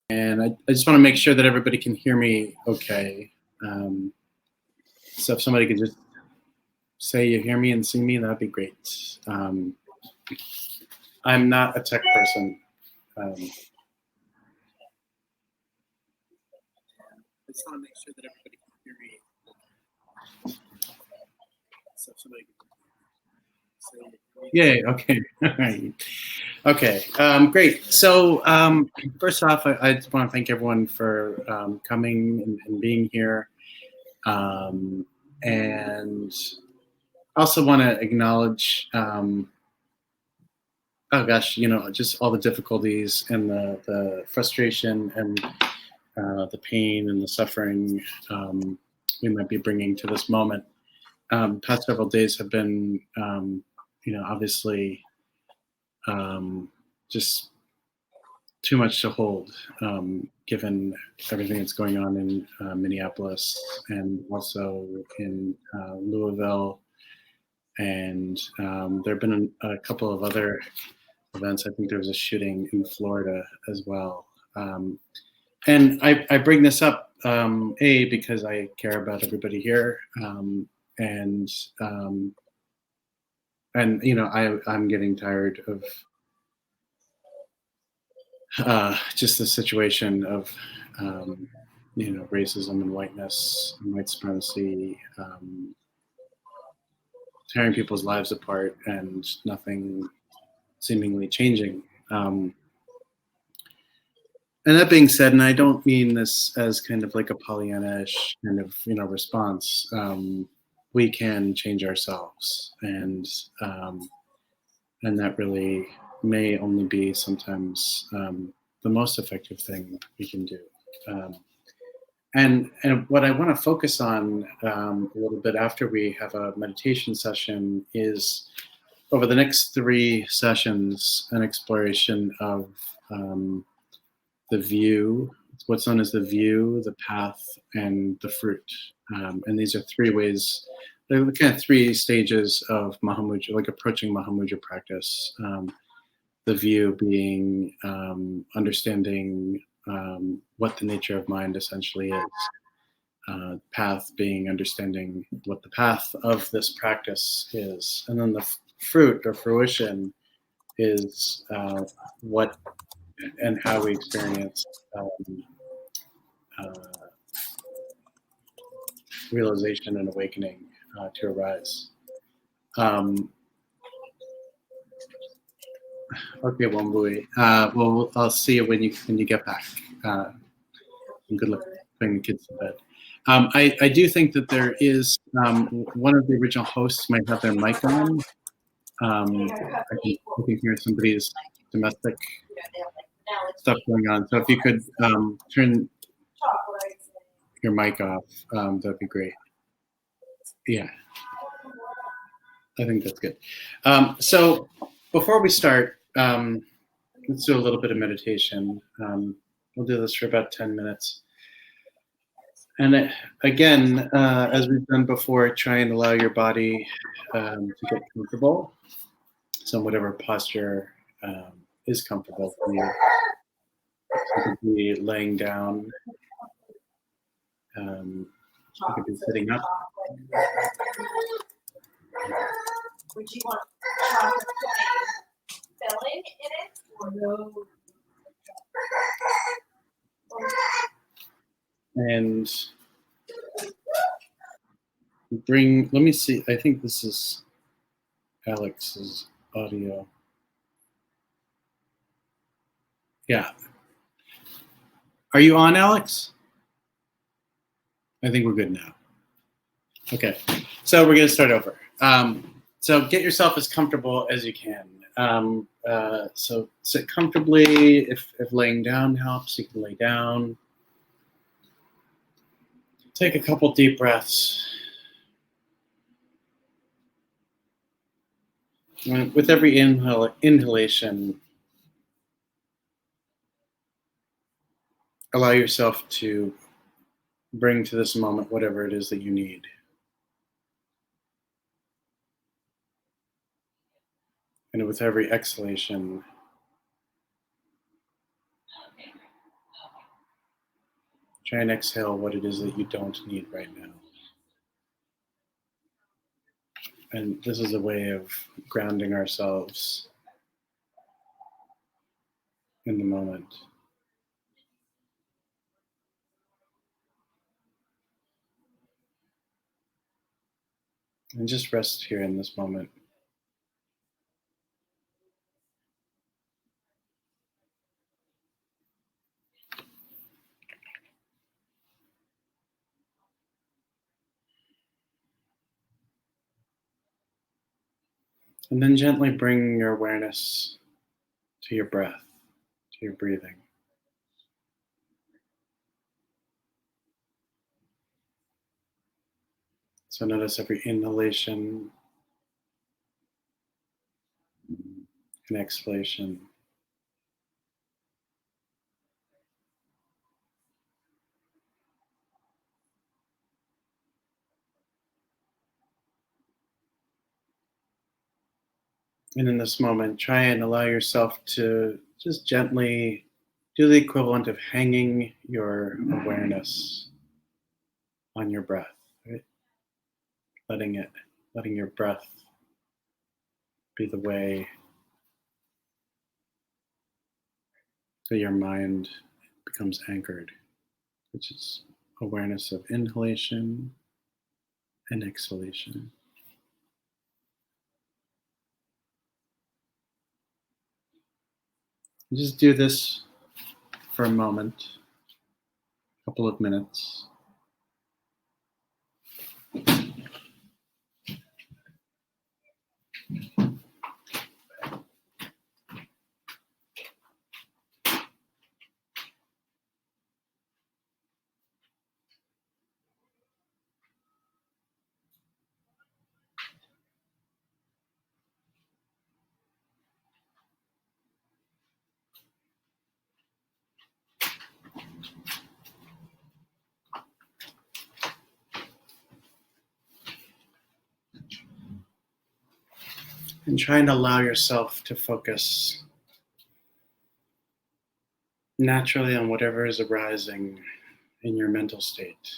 And I just want to make sure that everybody can hear me okay. So if somebody could just say you hear me and see me, that'd be great. I'm not a tech person. I just want to make sure that everybody can hear me. So if somebody could say, yay, okay. All right. Okay, great. So first off, I just want to thank everyone for coming and being here. And also want to acknowledge, oh gosh, just all the difficulties and the frustration and the pain and the suffering we might be bringing to this moment. Past several days have been, obviously just too much to hold, given everything that's going on in Minneapolis and also in Louisville. And there have been a couple of other events. I think there was a shooting in Florida as well. And I bring this up, because I care about everybody here. I'm getting tired of just the situation of, racism and whiteness and white supremacy, tearing people's lives apart and nothing seemingly changing. And that being said, and I don't mean this as kind of like a Pollyanna-ish kind of, response. We can change ourselves, and that really may only be sometimes the most effective thing we can do. And what I want to focus on a little bit after we have a meditation session is, over the next 3 sessions, an exploration of the view, what's known as the view, the path, and the fruit. And these are 3 ways, they're kind of 3 stages of Mahamudra, like approaching Mahamudra practice. The view being understanding what the nature of mind essentially is. Path being understanding what the path of this practice is. And then the fruit or fruition is what and how we experience realization and awakening to arise. Okay, Wambui. Well, I'll see you when you get back. And good luck putting the kids to bed. I do think that there is one of the original hosts might have their mic on. I can hear somebody's domestic stuff going on. So if you could turn your mic off, that'd be great. Yeah, I think that's good. So before we start, let's do a little bit of meditation. We'll do this for about 10 minutes. And again, as we've done before, try and allow your body to get comfortable. So whatever posture is comfortable for you. You could be laying down. You could be sitting up. Would you want chocolate filling in it or no? And let me see, I think this is Alex's audio. Yeah. Are you on, Alex? I think we're good now. Okay, so we're gonna start over. So get yourself as comfortable as you can. So sit comfortably. If laying down helps, you can lay down. Take a couple deep breaths. And with every inhalation, allow yourself to bring to this moment whatever it is that you need. And with every exhalation, Try and exhale what it is that you don't need right now. And this is a way of grounding ourselves in the moment. And just rest here in this moment. And then gently bring your awareness to your breath, to your breathing. So notice every inhalation and exhalation. And in this moment, try and allow yourself to just gently do the equivalent of hanging your awareness on your breath, right? Letting your breath be the way that your mind becomes anchored, which is awareness of inhalation and exhalation. Just do this for a moment, a couple of minutes. And try and allow yourself to focus naturally on whatever is arising in your mental state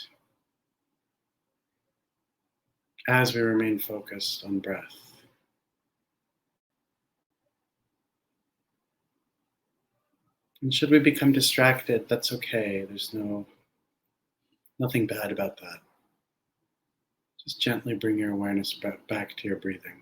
as we remain focused on breath. And should we become distracted, that's okay. There's nothing bad about that. Just gently bring your awareness back to your breathing.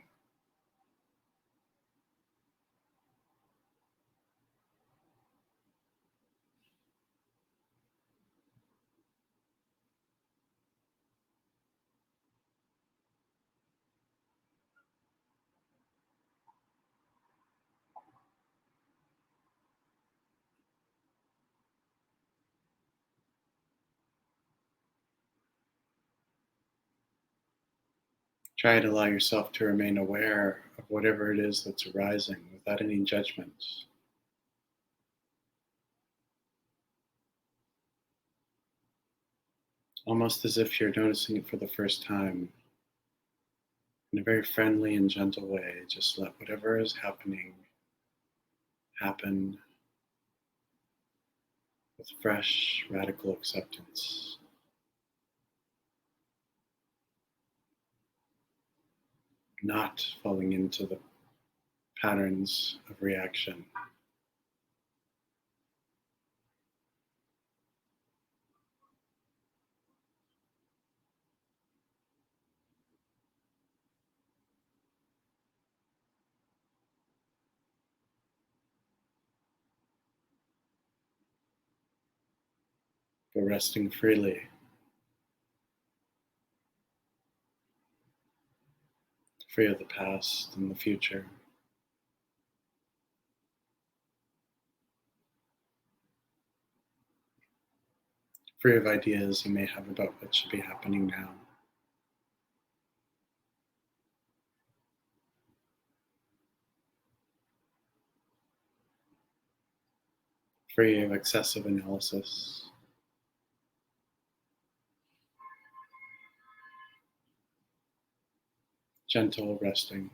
Try to allow yourself to remain aware of whatever it is that's arising without any judgment. Almost as if you're noticing it for the first time. In a very friendly and gentle way, just let whatever is happening happen with fresh, radical acceptance. Not falling into the patterns of reaction. But resting freely. Free of the past and the future. Free of ideas you may have about what should be happening now. Free of excessive analysis. Gentle resting.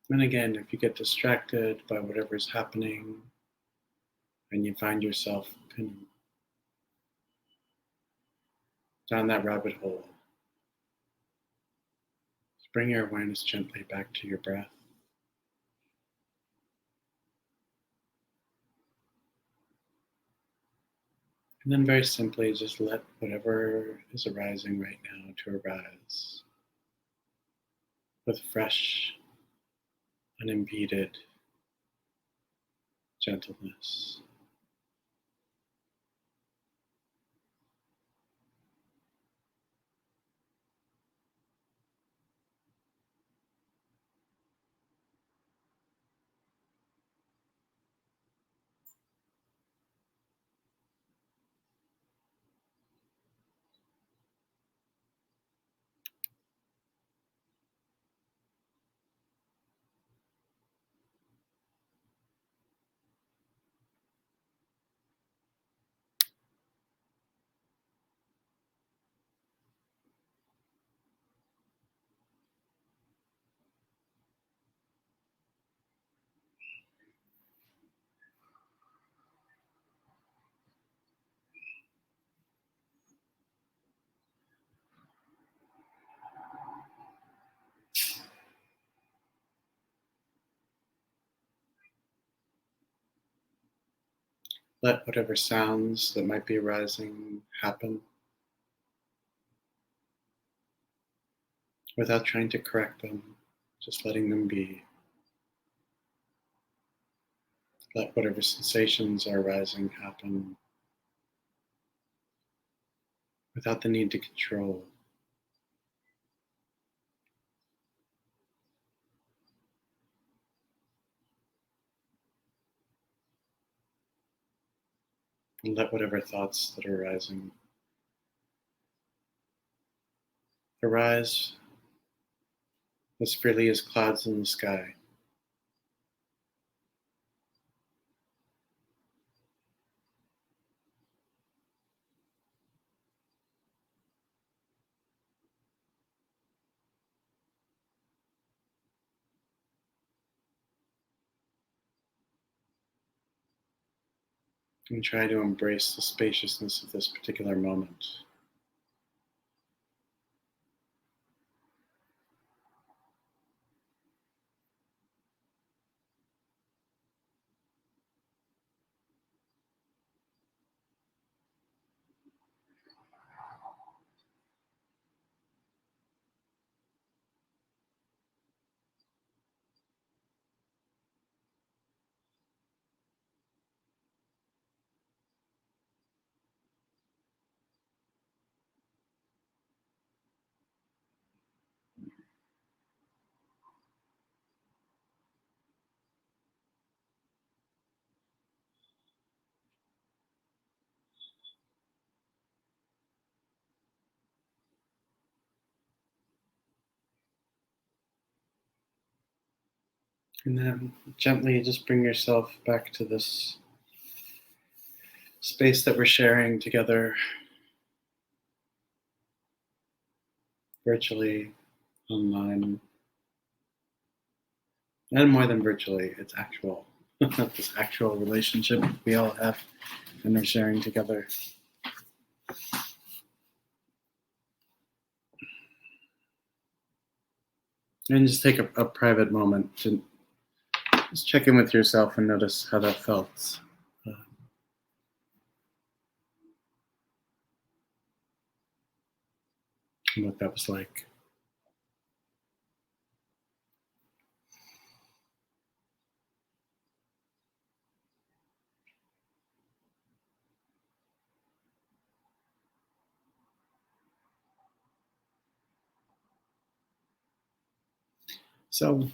And again, if you get distracted by whatever's happening and you find yourself kind of down that rabbit hole, just bring your awareness gently back to your breath. And then very simply, just let whatever is arising right now to arise with fresh, unimpeded gentleness. Let whatever sounds that might be arising happen without trying to correct them, just letting them be. Let whatever sensations are arising happen without the need to control. And let whatever thoughts that are arising arise as freely as clouds in the sky. And try to embrace the spaciousness of this particular moment. And then gently just bring yourself back to this space that we're sharing together, virtually, online, and more than virtually, it's actual. This actual relationship we all have and are sharing together. And just take a private moment to just check in with yourself and notice how that felt. And what that was like. So,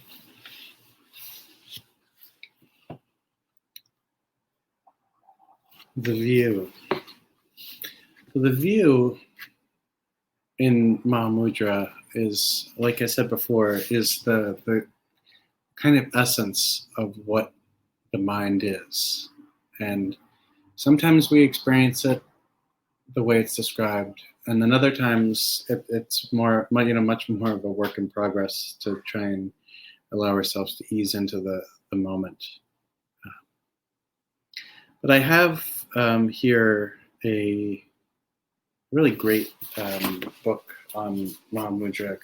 the view. So the view in Mahamudra is, like I said before, is the kind of essence of what the mind is. And sometimes we experience it the way it's described, and then other times it's more, much more of a work in progress to try and allow ourselves to ease into the moment. But I have here a really great book on Mahamudra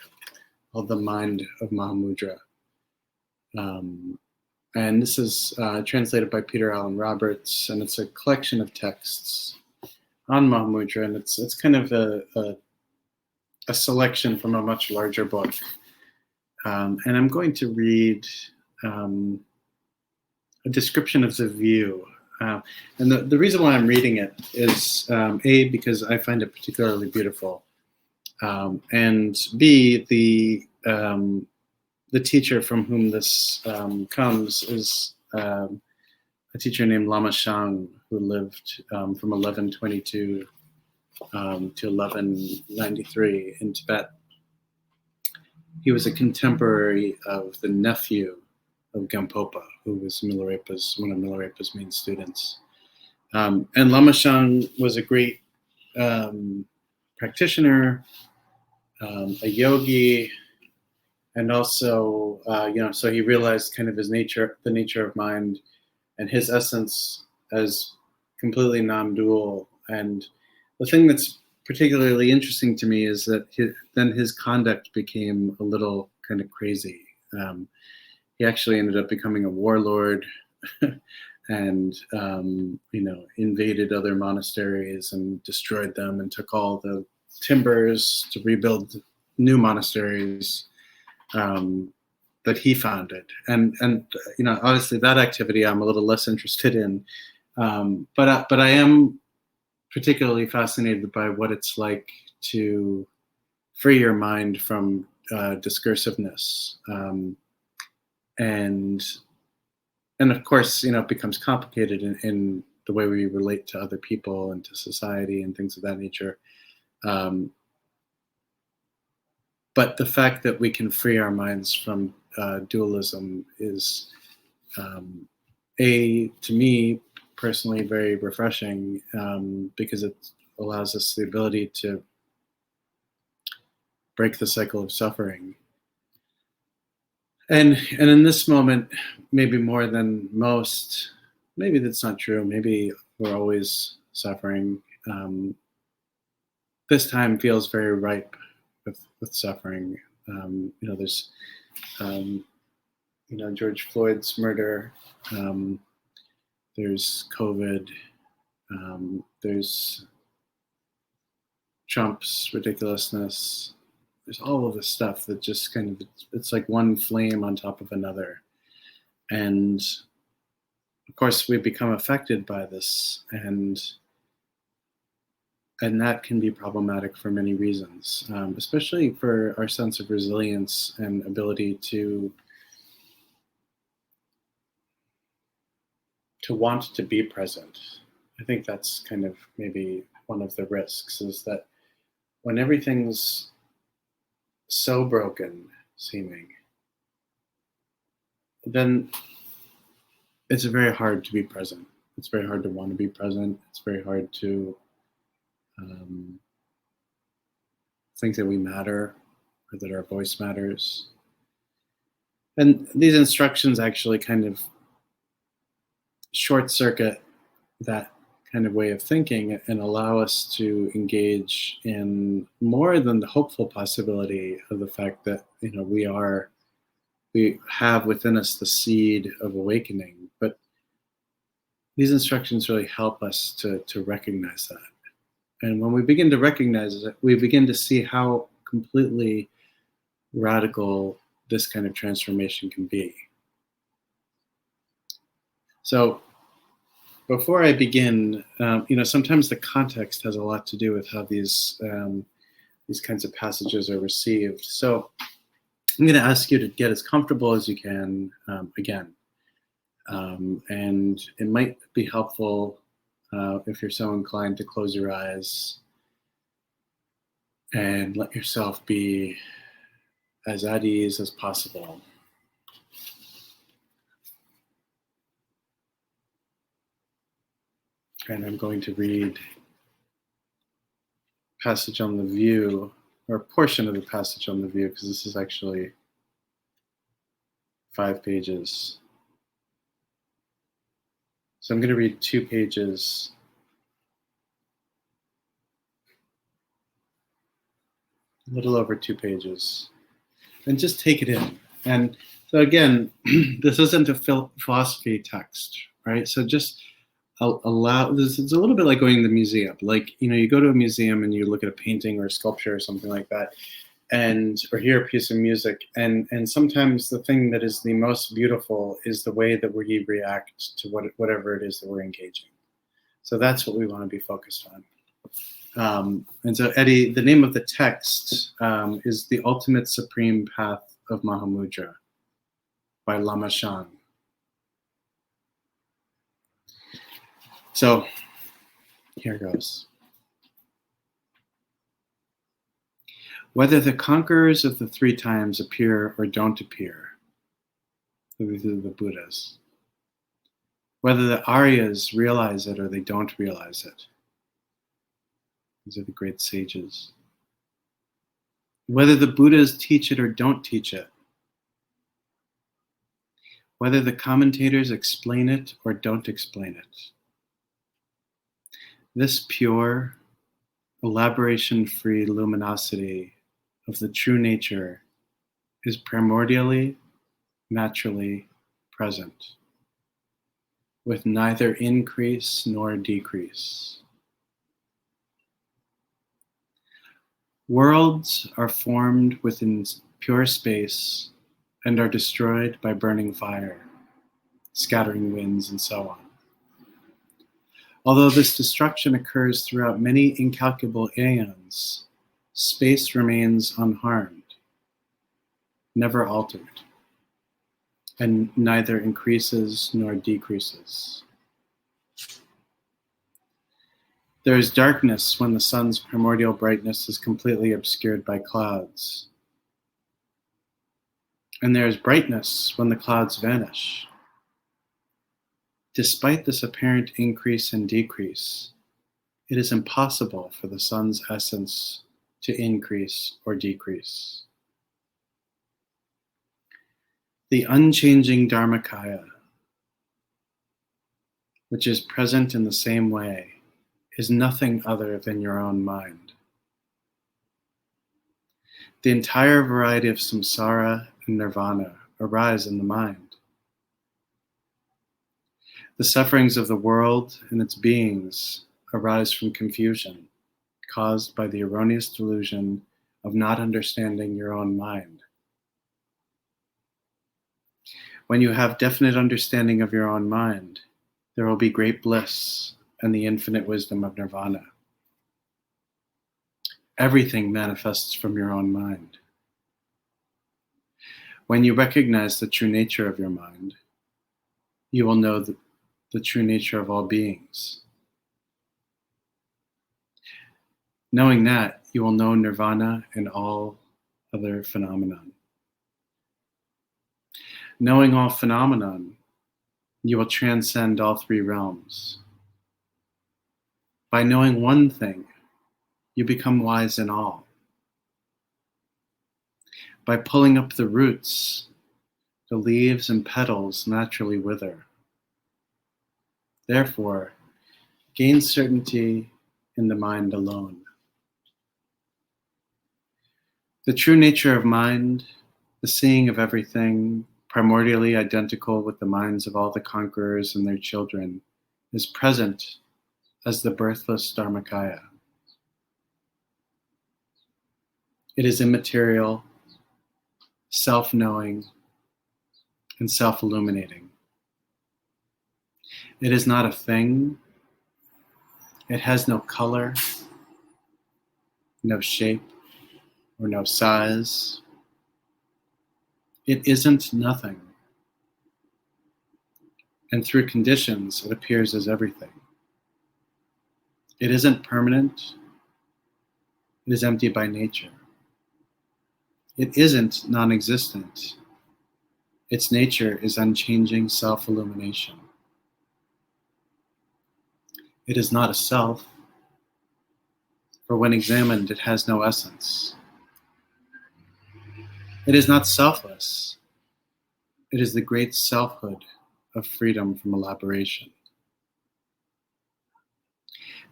called The Mind of Mahamudra. And this is translated by Peter Allen Roberts, and it's a collection of texts on Mahamudra, and it's kind of a selection from a much larger book. And I'm going to read a description of the view. And the reason why I'm reading it is, A, because I find it particularly beautiful, and B, the teacher from whom this comes is a teacher named Lama Shang, who lived from 1122 to 1193 in Tibet. He was a contemporary of the nephew of Gampopa, who was one of Milarepa's main students. And Lama Shang was a great practitioner, a yogi, and also, so he realized kind of the nature of mind and his essence as completely non-dual. And the thing that's particularly interesting to me is that then his conduct became a little kind of crazy. He actually ended up becoming a warlord and, invaded other monasteries and destroyed them and took all the timbers to rebuild new monasteries that he founded. And obviously that activity I'm a little less interested in. But I am particularly fascinated by what it's like to free your mind from discursiveness. And of course, it becomes complicated in the way we relate to other people and to society and things of that nature. But the fact that we can free our minds from dualism is, to me personally, very refreshing, because it allows us the ability to break the cycle of suffering. And in this moment, maybe more than most, maybe that's not true. Maybe we're always suffering. This time feels very ripe with suffering. There's, George Floyd's murder. There's COVID. There's Trump's ridiculousness. There's all of this stuff that just kind of, it's like one flame on top of another. And of course we become affected by this, and that can be problematic for many reasons, especially for our sense of resilience and ability to want to be present. I think that's kind of maybe one of the risks, is that when everything's so broken seeming, then it's very hard to be present. It's very hard to want to be present. It's very hard to think that we matter, or that our voice matters. And these instructions actually kind of short circuit that kind of way of thinking and allow us to engage in more than the hopeful possibility of the fact that we have within us the seed of awakening. But these instructions really help us to recognize that. And when we begin to recognize it, we begin to see how completely radical this kind of transformation can be. So before I begin, sometimes the context has a lot to do with how these kinds of passages are received. So I'm going to ask you to get as comfortable as you can again. And it might be helpful if you're so inclined to close your eyes and let yourself be as at ease as possible. And I'm going to read passage on the view, or a portion of the passage on the view, because this is actually 5 pages. So I'm going to read 2 pages. A little over 2 pages. And just take it in. And so again, this isn't a philosophy text, right? So just allow, this is a little bit like going to the museum. Like, you go to a museum and you look at a painting or a sculpture or something like that, or hear a piece of music. And sometimes the thing that is the most beautiful is the way that we react to whatever it is that we're engaging. So that's what we want to be focused on. And so, Eddie, the name of the text is The Ultimate Supreme Path of Mahamudra by Lama Shan. So, here goes. Whether the conquerors of the 3 times appear or don't appear, these are the Buddhas. Whether the Aryas realize it or they don't realize it, these are the great sages. Whether the Buddhas teach it or don't teach it, whether the commentators explain it or don't explain it, this pure, elaboration-free luminosity of the true nature is primordially, naturally present, with neither increase nor decrease. Worlds are formed within pure space and are destroyed by burning fire, scattering winds, and so on. Although this destruction occurs throughout many incalculable aeons, space remains unharmed, never altered, and neither increases nor decreases. There is darkness when the sun's primordial brightness is completely obscured by clouds. And there is brightness when the clouds vanish. Despite this apparent increase and decrease, it is impossible for the sun's essence to increase or decrease. The unchanging Dharmakaya, which is present in the same way, is nothing other than your own mind. The entire variety of samsara and nirvana arise in the mind. The sufferings of the world and its beings arise from confusion caused by the erroneous delusion of not understanding your own mind. When you have definite understanding of your own mind, there will be great bliss and the infinite wisdom of nirvana. Everything manifests from your own mind. When you recognize the true nature of your mind, you will know the true nature of all beings. Knowing that, you will know nirvana and all other phenomenon. Knowing all phenomenon, you will transcend all 3 realms. By knowing one thing, you become wise in all. By pulling up the roots, the leaves and petals naturally wither. Therefore, gain certainty in the mind alone. The true nature of mind, the seeing of everything, primordially identical with the minds of all the conquerors and their children, is present as the birthless Dharmakaya. It is immaterial, self-knowing, and self-illuminating. It is not a thing. It has no color, no shape, or no size. It isn't nothing. And through conditions, it appears as everything. It isn't permanent. It is empty by nature. It isn't non-existent. Its nature is unchanging self-illumination. It is not a self, for when examined, it has no essence. It is not selfless, It is the great selfhood of freedom from elaboration.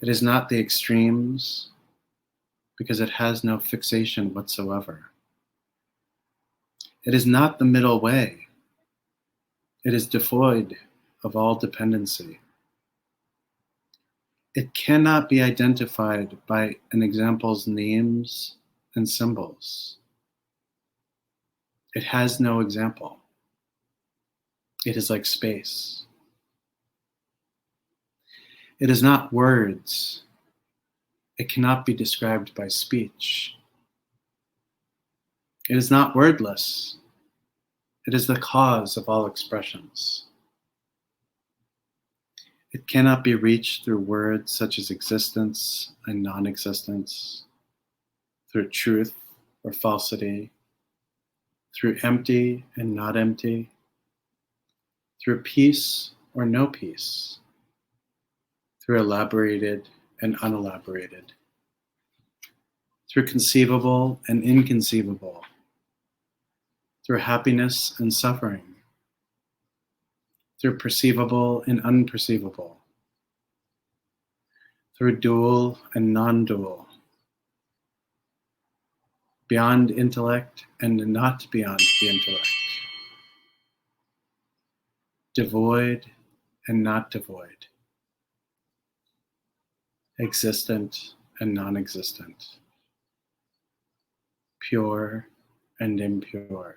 It is not the extremes, because it has no fixation whatsoever. It is not the middle way. It is devoid of all dependency. It cannot be identified by an example's names and symbols. It has no example. It is like space. It is not words. It cannot be described by speech. It is not wordless. It is the cause of all expressions. It cannot be reached through words such as existence and non-existence, through truth or falsity, through empty and not empty, through peace or no peace, through elaborated and unelaborated, through conceivable and inconceivable, through happiness and suffering, through perceivable and unperceivable, through dual and non-dual, beyond intellect and not beyond the intellect, devoid and not devoid, existent and non-existent, pure and impure,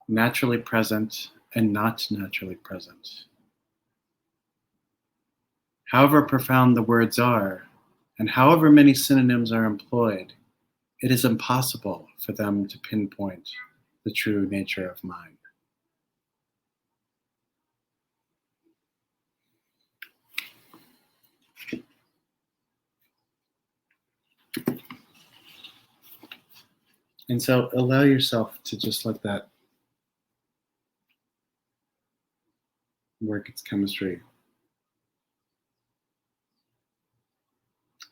naturally present and not naturally present. However profound the words are, and however many synonyms are employed, it is impossible for them to pinpoint the true nature of mind. And so allow yourself to just let that work its chemistry.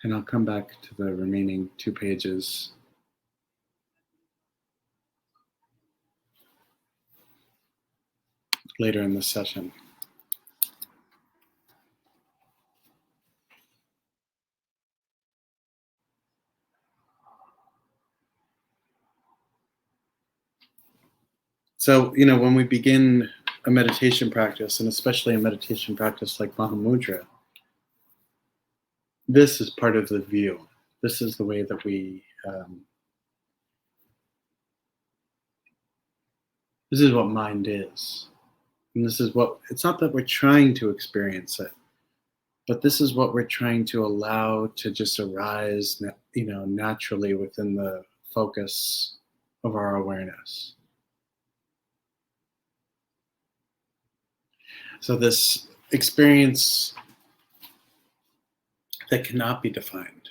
And I'll come back to the remaining 2 pages later in this session. So, when we begin a meditation practice, and especially a meditation practice like Mahamudra, this is part of the view. This is the way that we, this is what mind is. And this is what, it's not that we're trying to experience it, but this is what we're trying to allow to just arise, naturally within the focus of our awareness. So this experience that cannot be defined,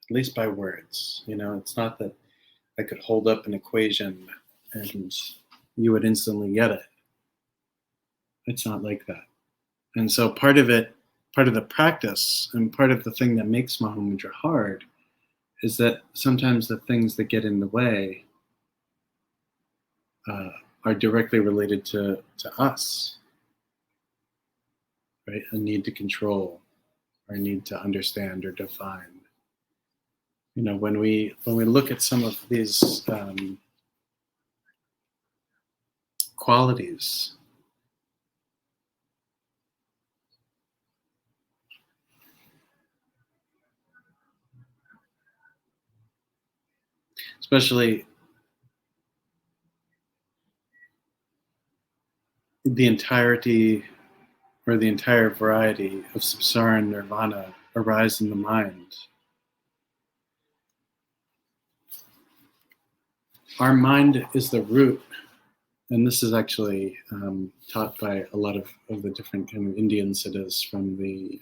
at least by words. It's not that I could hold up an equation and you would instantly get it. It's not like that. And so part of the practice and part of the thing that makes Mahamudra hard is that sometimes the things that get in the way are directly related to us, right? A need to control, or a need to understand or define. When we look at some of these qualities, especially the entirety or the entire variety of samsara and nirvana arise in the mind. Our mind is the root, and this is actually taught by a lot of the different kind of Indian siddhas from the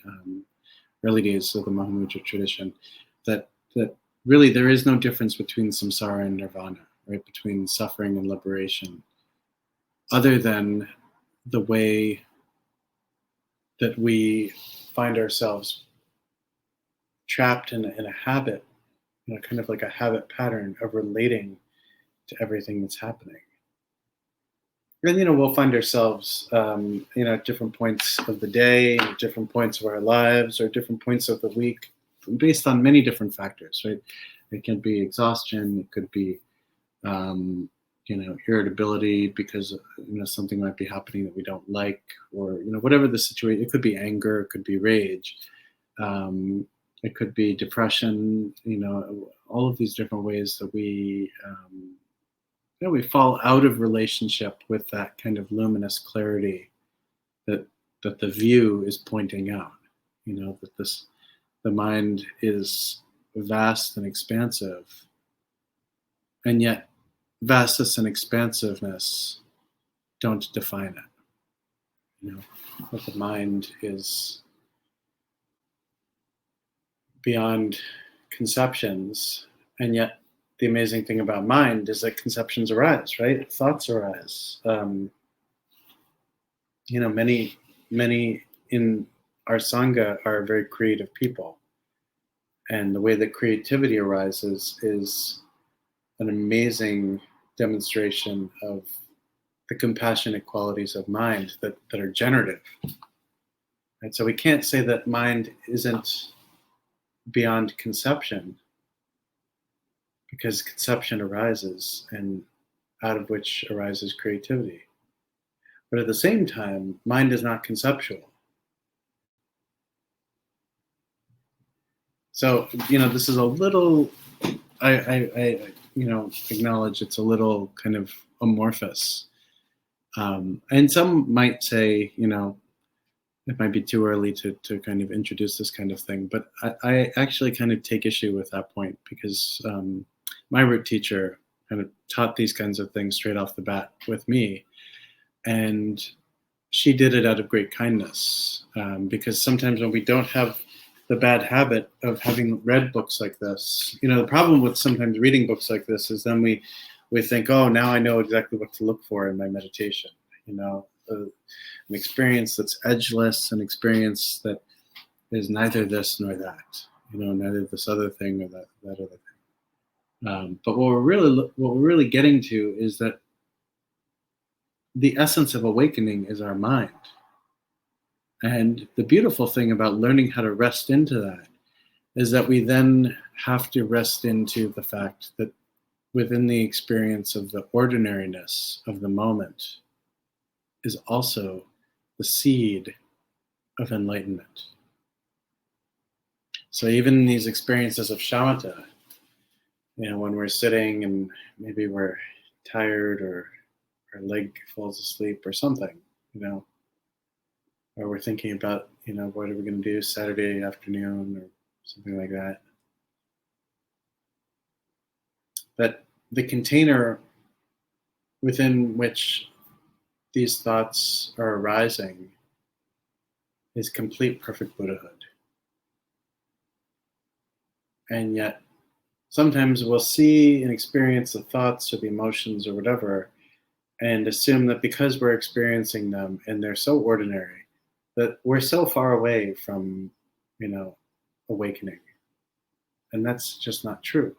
early days of the Mahamudra tradition, that really there is no difference between samsara and nirvana, right? Between suffering and liberation, other than the way that we find ourselves trapped in a habit, kind of like a habit pattern of relating to everything that's happening. And, we'll find ourselves, at different points of the day, at different points of our lives, or different points of the week, based on many different factors, right? It can be exhaustion, it could be, irritability because, something might be happening that we don't like, or, whatever the situation. It could be anger, it could be rage, it could be depression, all of these different ways that we fall out of relationship with that kind of luminous clarity that the view is pointing out. That the mind is vast and expansive, and yet vastness and expansiveness don't define it. That the mind is beyond conceptions, and yet the amazing thing about mind is that conceptions arise, right? Thoughts arise. Many in our Sangha are very creative people. And the way that creativity arises is an amazing demonstration of the compassionate qualities of mind that are generative. Right? So we can't say that mind isn't beyond conception, because conception arises, and out of which arises creativity. But at the same time, mind is not conceptual. So, this is a little, I acknowledge it's a little kind of amorphous. And some might say, it might be too early to kind of introduce this kind of thing. But I actually kind of take issue with that point, because my root teacher kind of taught these kinds of things straight off the bat with me. And she did it out of great kindness, because sometimes when we don't have the bad habit of having read books like this, the problem with sometimes reading books like this is then we think, oh, now I know exactly what to look for in my meditation. An experience that's edgeless, an experience that is neither this nor that, neither this other thing or that other thing. But what we're really getting to is that the essence of awakening is our mind. And the beautiful thing about learning how to rest into that is that we then have to rest into the fact that within the experience of the ordinariness of the moment is also the seed of enlightenment. So even in these experiences of shamatha, when we're sitting and maybe we're tired, or our leg falls asleep or something, or we're thinking about, what are we going to do Saturday afternoon or something like that. That the container within which these thoughts are arising is complete perfect Buddhahood. And yet, sometimes we'll see and experience the thoughts or the emotions or whatever, and assume that because we're experiencing them and they're so ordinary, that we're so far away from, awakening. And that's just not true.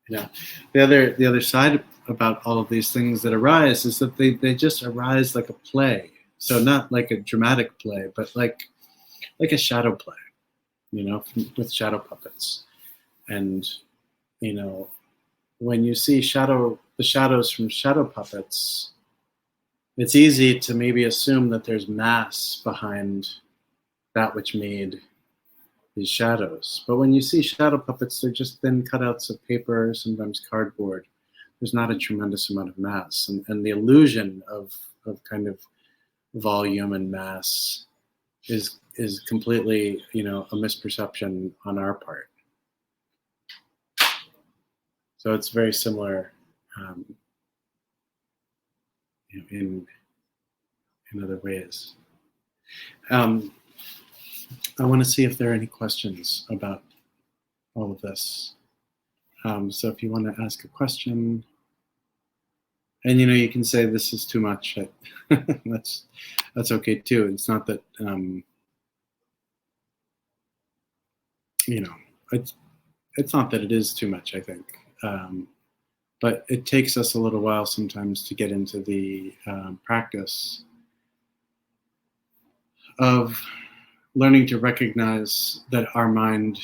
The other side about all of these things that arise is that they just arise like a play. So not like a dramatic play, but like a shadow play, with shadow puppets. And, when you see the shadows from shadow puppets, it's easy to maybe assume that there's mass behind that which made these shadows. But when you see shadow puppets, they're just thin cutouts of paper, sometimes cardboard. There's not a tremendous amount of mass. And the illusion of kind of volume and mass is completely, a misperception on our part. So it's very similar in other ways. I want to see if there are any questions about all of this. So if you want to ask a question, and you can say this is too much. That's okay too. It's not that it's not that it is too much. I think But it takes us a little while sometimes to get into the practice of learning to recognize that our mind,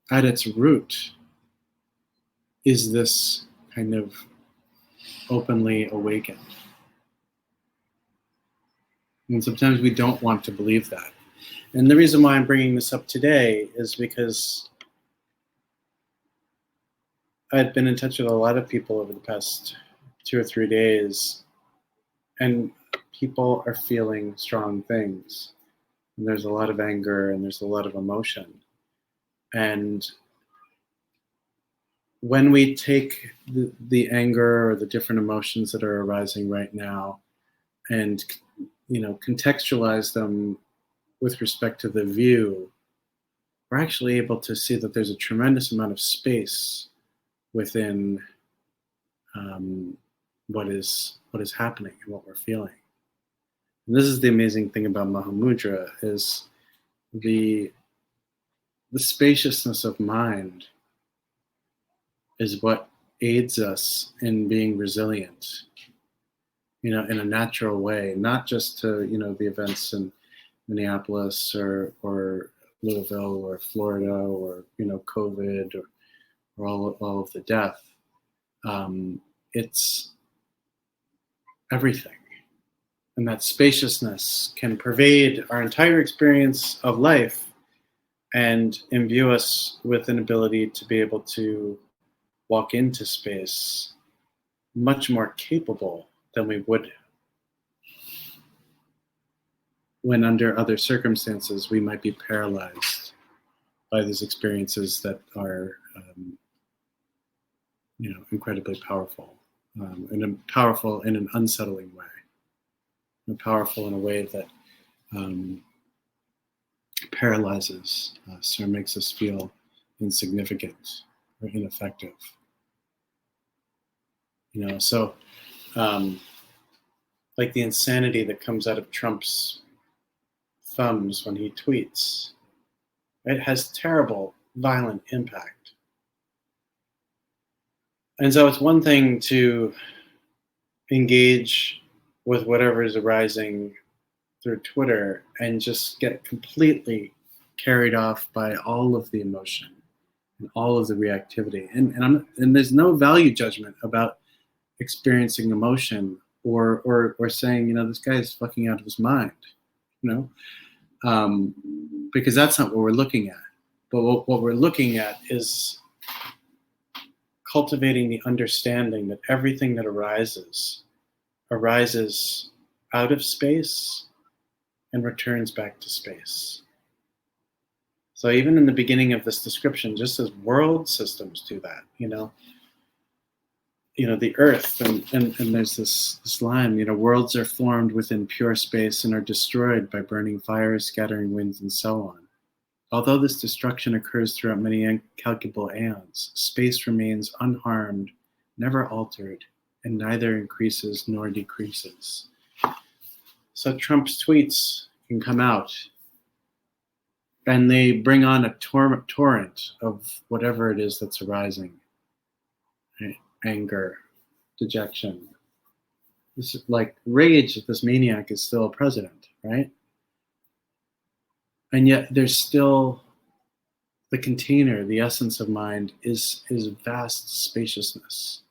at its root, is this kind of openly awakened. And sometimes we don't want to believe that. And the reason why I'm bringing this up today is because I've been in touch with a lot of people over the past 2 or 3 days, and people are feeling strong things. And there's a lot of anger and there's a lot of emotion. And when we take the anger or the different emotions that are arising right now and contextualize them with respect to the view, we're actually able to see that there's a tremendous amount of space within what is happening and what we're feeling. And this is the amazing thing about Mahamudra, is the spaciousness of mind is what aids us in being resilient, in a natural way, not just to, the events in Minneapolis or Louisville or Florida or, COVID or all of the death. It's everything. And that spaciousness can pervade our entire experience of life and imbue us with an ability to be able to walk into space much more capable than we would when under other circumstances we might be paralyzed by these experiences that are incredibly powerful, and powerful in an unsettling way, and powerful in a way that paralyzes us or makes us feel insignificant or ineffective. So like the insanity that comes out of Trump's thumbs when he tweets, it has terrible, violent impact. And so it's one thing to engage with whatever is arising through Twitter and just get completely carried off by all of the emotion and all of the reactivity. And there's no value judgment about experiencing emotion or saying, this guy is fucking out of his mind, because that's not what we're looking at. But what we're looking at is cultivating the understanding that everything that arises out of space and returns back to space. So even in the beginning of this description, just as world systems do that, the earth, and there's this line, worlds are formed within pure space and are destroyed by burning fires, scattering winds, and so on. Although this destruction occurs throughout many incalculable aeons, space remains unharmed, never altered, and neither increases nor decreases. So Trump's tweets can come out, and they bring on a torrent of whatever it is that's arising. Right? Anger, dejection. This is like rage that this maniac is still a president, right? And yet there's still the container, the essence of mind is vast spaciousness.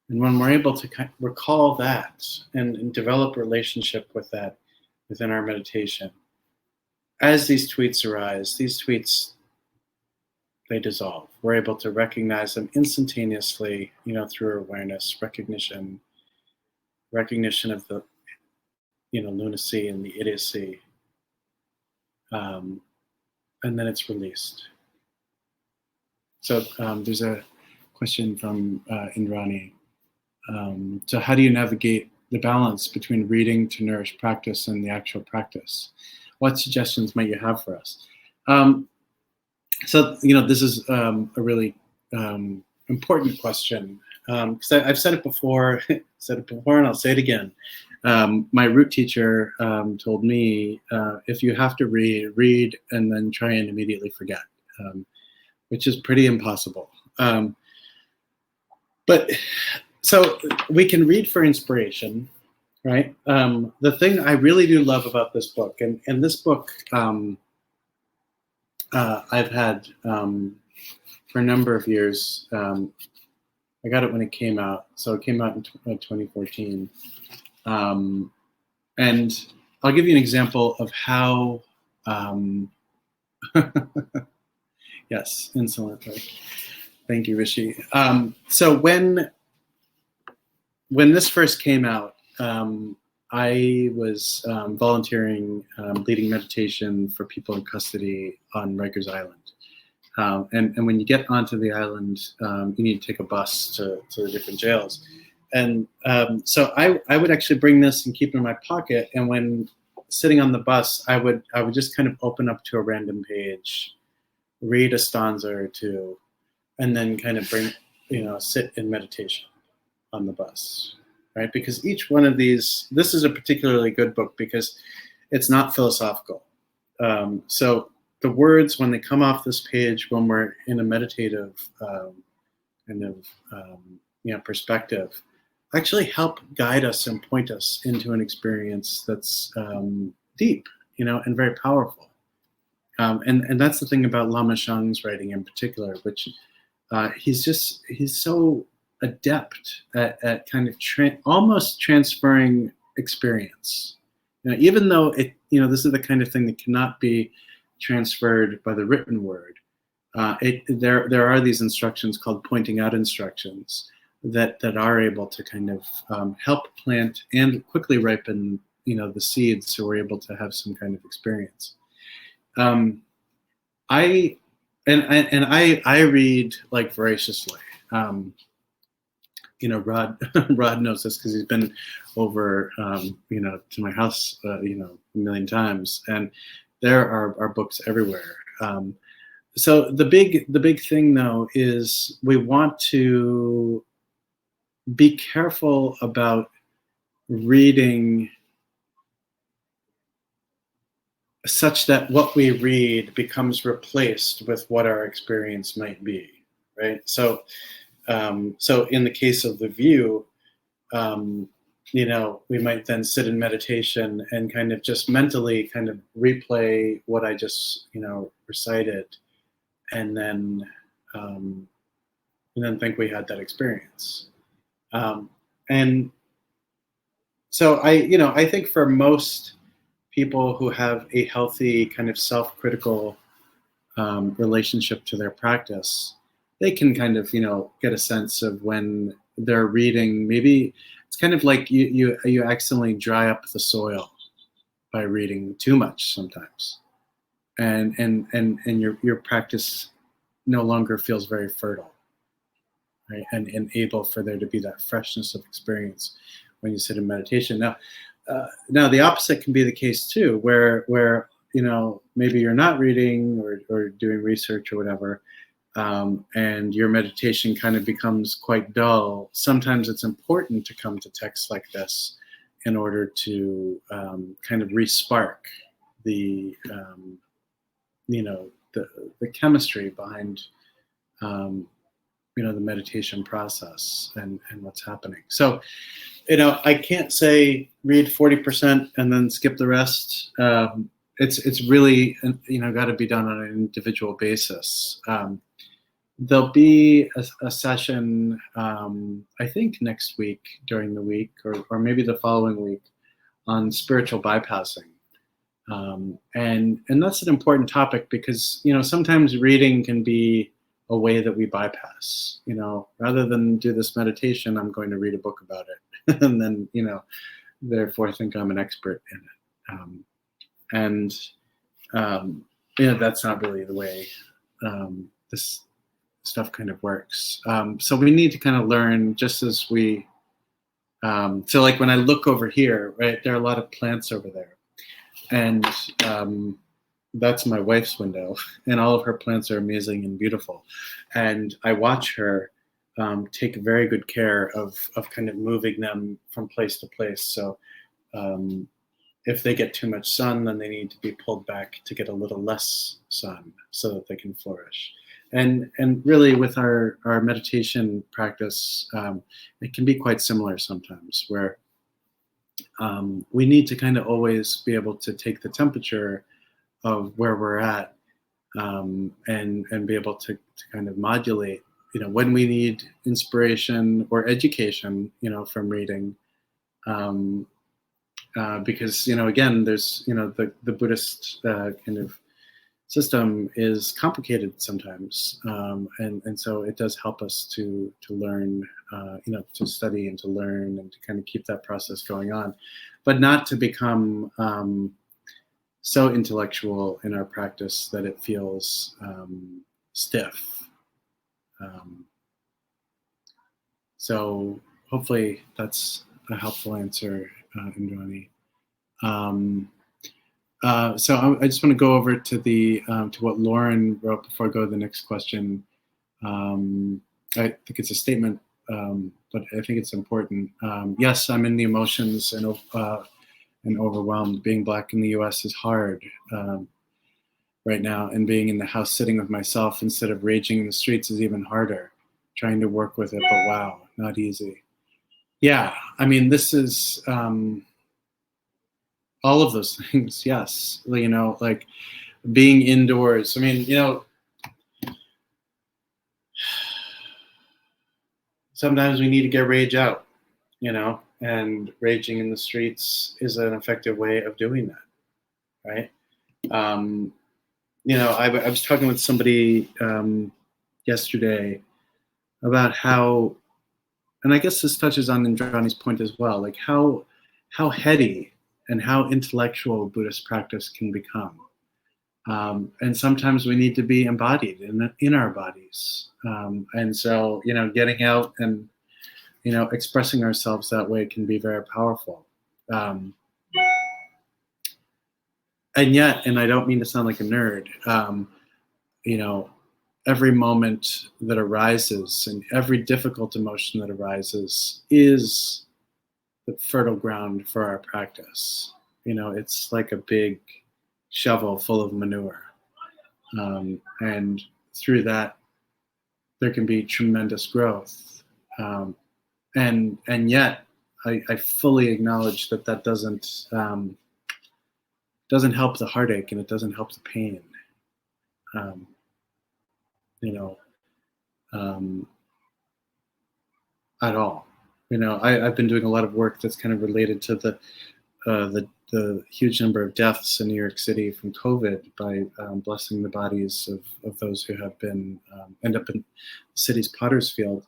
And when we're able to recall that and develop a relationship with that within our meditation, as these tweets arise, these tweets, they dissolve. We're able to recognize them instantaneously, through awareness, recognition of the, lunacy and the idiocy. And then it's released. So there's a question from Indrani. So how do you navigate the balance between reading to nourish practice and the actual practice? What suggestions might you have for us? So this is a really important question, because I've said it before, and I'll say it again. My root teacher told me, if you have to read and then try and immediately forget, which is pretty impossible. But so we can read for inspiration, right? The thing I really do love about this book, and this book I've had for a number of years. I got it when it came out, so it came out in 2014. And I'll give you an example of how, yes, insolently. Thank you, Rishi. So when this first came out, I was volunteering, leading meditation for people in custody on Rikers Island. And when you get onto the island, you need to take a bus to the different jails. And so I would actually bring this and keep it in my pocket. And when sitting on the bus, I would just kind of open up to a random page, read a stanza or two, and then kind of sit in meditation on the bus, right? Because each one of these, this is a particularly good book because it's not philosophical. So the words, when they come off this page, when we're in a meditative perspective, actually help guide us and point us into an experience that's deep, and very powerful. And that's the thing about Lama Shang's writing in particular, which he's so adept at kind of almost transferring experience. Even though this is the kind of thing that cannot be transferred by the written word. There are these instructions called pointing out instructions that are able to kind of help plant and quickly ripen the seeds, so we're able to have some kind of experience. I read like voraciously. Rod knows this because he's been over to my house a million times, and there are books everywhere. So the big thing though is we want to be careful about reading such that what we read becomes replaced with what our experience might be, right? So in the case of The View, we might then sit in meditation and kind of just mentally kind of replay what I just, recited, and then think we had that experience. And so I think for most people who have a healthy kind of self-critical relationship to their practice, they can kind of, get a sense of when they're reading. Maybe it's kind of like you accidentally dry up the soil by reading too much sometimes, and your practice no longer feels very fertile, right? And able for there to be that freshness of experience when you sit in meditation. Now the opposite can be the case too, where maybe you're not reading or doing research or whatever. And your meditation kind of becomes quite dull. Sometimes it's important to come to texts like this in order to kind of re-spark the chemistry behind the meditation process and what's happening. So I can't say read 40% and then skip the rest. It's really got to be done on an individual basis. There'll be a session, I think next week during the week, or maybe the following week, on spiritual bypassing. And that's an important topic because, sometimes reading can be a way that we bypass, rather than do this meditation, I'm going to read a book about it. And then, therefore think I'm an expert in it. That's not really the way this stuff kind of works. So we need to kind of learn, just as we, so like when I look over here, right, there are a lot of plants over there, and that's my wife's window, and all of her plants are amazing and beautiful. And I watch her take very good care of kind of moving them from place to place. So if they get too much sun, then they need to be pulled back to get a little less sun so that they can flourish. and really with our meditation practice, it can be quite similar sometimes, where we need to kind of always be able to take the temperature of where we're at, and be able to kind of modulate, when we need inspiration or education, from reading, because again, there's the Buddhist kind of system is complicated sometimes, and so it does help us to learn, to study and to learn and to kind of keep that process going on, but not to become so intellectual in our practice that it feels stiff. So hopefully that's a helpful answer, Indrani. So I just want to go over to the to what Lauren wrote before I go to the next question. I think it's a statement, but I think it's important. Yes, I'm in the emotions and overwhelmed. Being Black in the U.S. is hard right now, and being in the house sitting with myself instead of raging in the streets is even harder. Trying to work with it, but wow, not easy. Yeah, I mean, this is all of those things. Yes, like being indoors. I mean, sometimes we need to get rage out, and raging in the streets is an effective way of doing that, right? I was talking with somebody yesterday about how, and I guess this touches on Indrani's point as well, like how heady and how intellectual Buddhist practice can become. And sometimes we need to be embodied in our bodies. And so, getting out and, expressing ourselves that way can be very powerful. And yet, and I don't mean to sound like a nerd, every moment that arises and every difficult emotion that arises is the fertile ground for our practice. It's like a big shovel full of manure. And through that, there can be tremendous growth. And yet, I fully acknowledge that doesn't help the heartache, and it doesn't help the pain. At all. I've been doing a lot of work that's kind of related to the huge number of deaths in New York City from COVID by blessing the bodies of those who have been end up in the city's potter's field.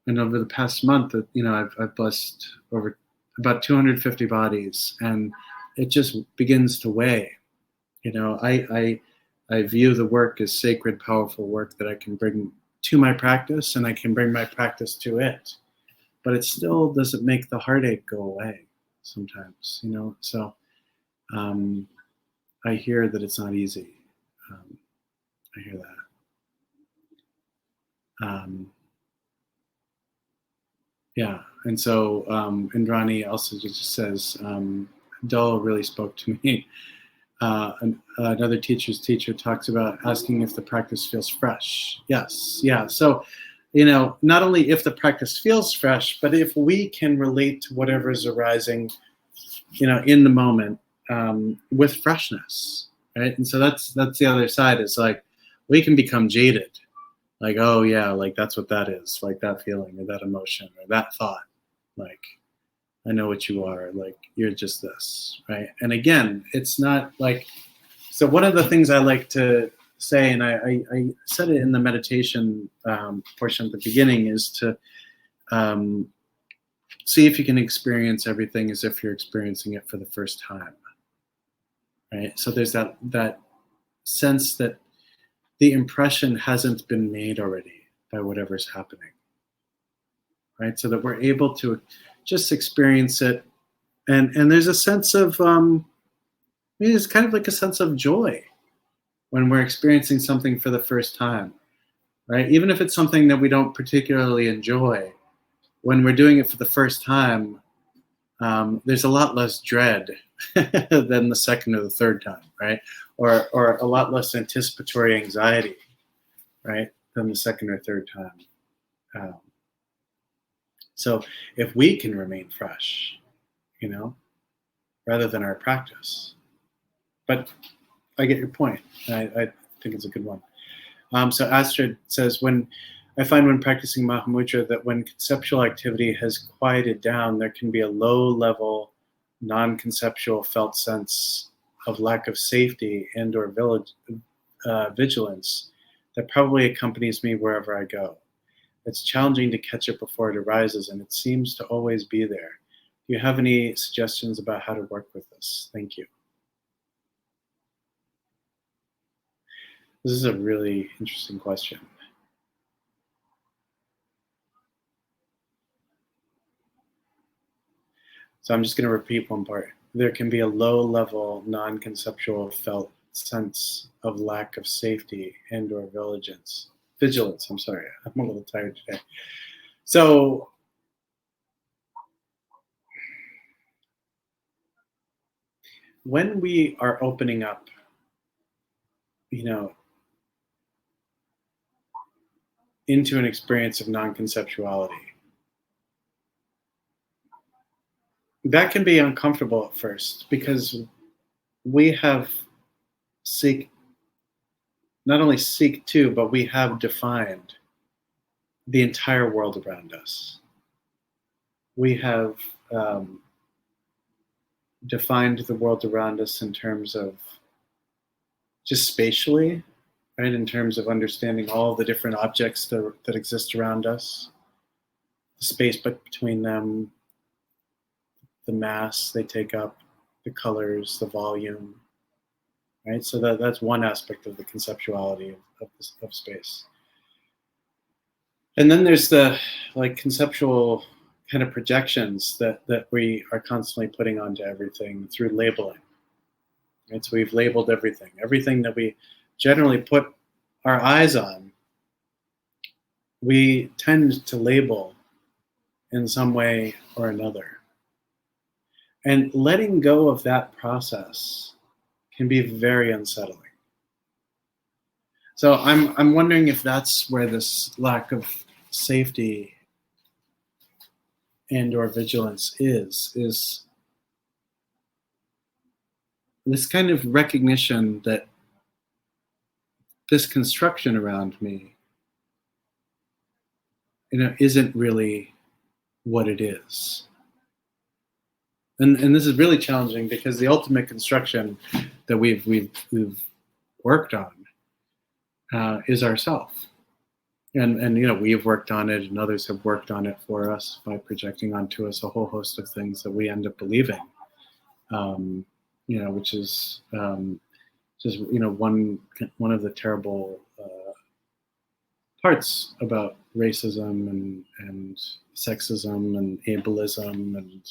And over the past month, I've blessed over about 250 bodies, and it just begins to weigh. I view the work as sacred, powerful work that I can bring to my practice, and I can bring my practice to it. But it still doesn't make the heartache go away sometimes, So I hear that it's not easy. I hear that. Yeah, and so Indrani also just says, Dul really spoke to me. Another teacher's teacher talks about asking if the practice feels fresh. Yes, yeah. So, not only if the practice feels fresh, but if we can relate to whatever is arising, in the moment with freshness, right? And so that's the other side. Is like we can become jaded, like, oh yeah, like that's what that is, like that feeling or that emotion or that thought, like, I know what you are, like you're just this, right? And again, it's not like, so one of the things I like to say, and I said it in the meditation portion at the beginning, is to see if you can experience everything as if you're experiencing it for the first time, right? So there's that sense that the impression hasn't been made already by whatever's happening, right? So that we're able to just experience it, and there's a sense of it's kind of like a sense of joy when we're experiencing something for the first time, right? Even if it's something that we don't particularly enjoy, when we're doing it for the first time, there's a lot less dread than the second or the third time, right? Or a lot less anticipatory anxiety. right, than the second or third time. So if we can remain fresh, rather than our practice. But I get your point. I think it's a good one. So Astrid says, I find when practicing Mahamudra that when conceptual activity has quieted down, there can be a low-level, non-conceptual felt sense of lack of safety and or vigilance that probably accompanies me wherever I go. It's challenging to catch it before it arises, and it seems to always be there. Do you have any suggestions about how to work with this? Thank you. This is a really interesting question. So I'm just going to repeat one part. There can be a low-level, non-conceptual felt sense of lack of safety and or vigilance. I'm sorry, I'm a little tired today. So when we are opening up, into an experience of non-conceptuality, that can be uncomfortable at first because we have not only seek to, but we have defined the entire world around us. We have defined the world around us in terms of just spatially, right? In terms of understanding all the different objects that exist around us, the space between them, the mass they take up, the colors, the volume, right? So that's one aspect of the conceptuality of space. And then there's the conceptual kind of projections that we are constantly putting onto everything through labeling. Right? So we've labeled everything that we generally put our eyes on, we tend to label in some way or another. And letting go of that process can be very unsettling. So I'm wondering if that's where this lack of safety and or vigilance is this kind of recognition that this construction around me, isn't really what it is. And this is really challenging because the ultimate construction that we've worked on is ourself. And we have worked on it, and others have worked on it for us by projecting onto us a whole host of things that we end up believing, which is just one of the terrible parts about racism and sexism and ableism and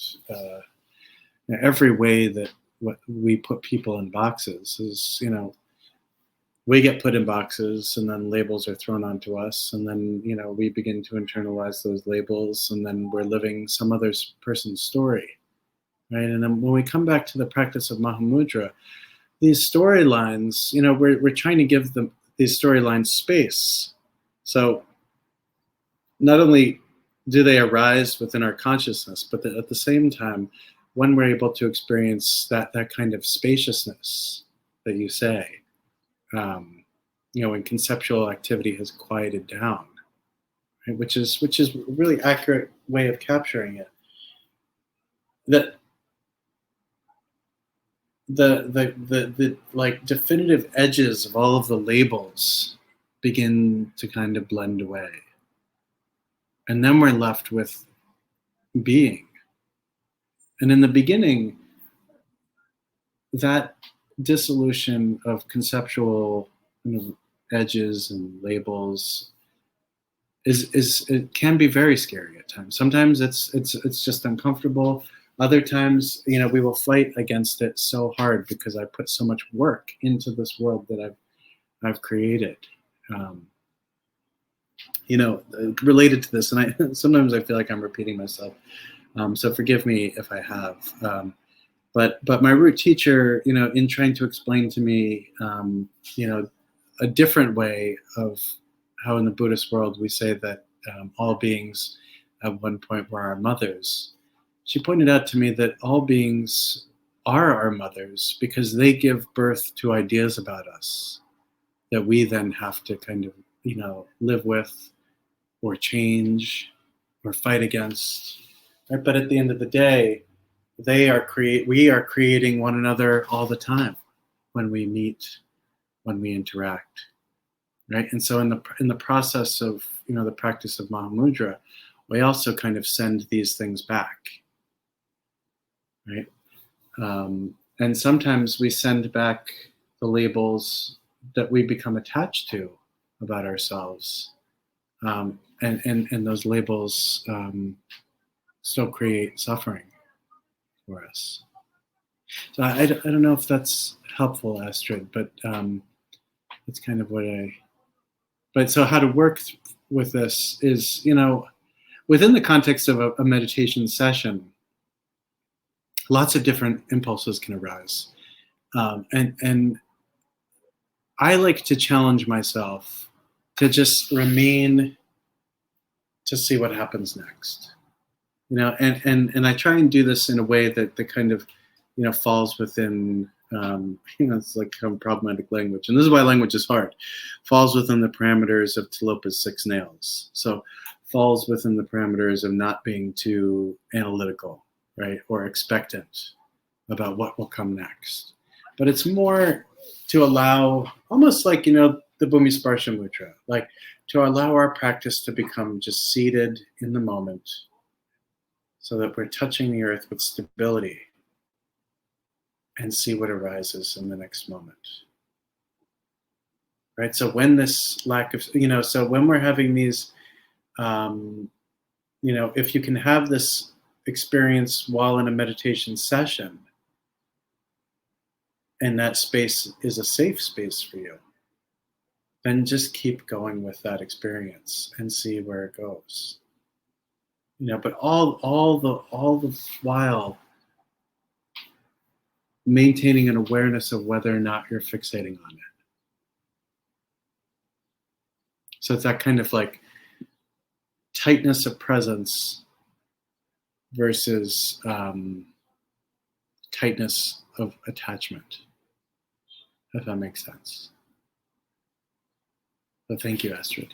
every way that we put people in boxes is, we get put in boxes and then labels are thrown onto us. And then, we begin to internalize those labels and then we're living some other person's story, right? And then when we come back to the practice of Mahamudra, these storylines, we're trying to give these storylines space. So not only do they arise within our consciousness, but at the same time, when we're able to experience that kind of spaciousness that you say, when conceptual activity has quieted down, right? which is a really accurate way of capturing it. That the definitive edges of all of the labels begin to kind of blend away, and then we're left with being. And in the beginning, that dissolution of conceptual edges and labels it can be very scary at times. Sometimes it's just uncomfortable. Other times, we will fight against it so hard because I put so much work into this world that I've created. Related to this, and sometimes I feel like I'm repeating myself. So forgive me if I have. But my root teacher, in trying to explain to me, a different way of how in the Buddhist world we say that all beings at one point were our mothers. She pointed out to me that all beings are our mothers because they give birth to ideas about us that we then have to kind of, live with or change or fight against. Right? But at the end of the day, we are creating one another all the time when we meet, when we interact. Right? And so in the process of, the practice of Mahamudra, we also kind of send these things back. Right? And sometimes we send back the labels that we become attached to about ourselves. And those labels still create suffering for us. So I don't know if that's helpful, Astrid, but that's kind of but so how to work with this is, within the context of a meditation session, lots of different impulses can arise. And I like to challenge myself to just remain to see what happens next. And I try and do this in a way that kind of, falls within, it's like problematic language. And this is why language is hard. Falls within the parameters of Tilopa's 6 nails. So falls within the parameters of not being too analytical, right? Or expectant about what will come next. But it's more to allow, almost like, the Bhumi Sparsha Mudra, like to allow our practice to become just seated in the moment so that we're touching the earth with stability and see what arises in the next moment. Right? So when this lack of, so when we're having these, if you can have this experience while in a meditation session, and that space is a safe space for you, then just keep going with that experience and see where it goes. But all the while maintaining an awareness of whether or not you're fixating on it. So it's that kind of like tightness of presence versus tightness of attachment, if that makes sense. So thank you, Astrid.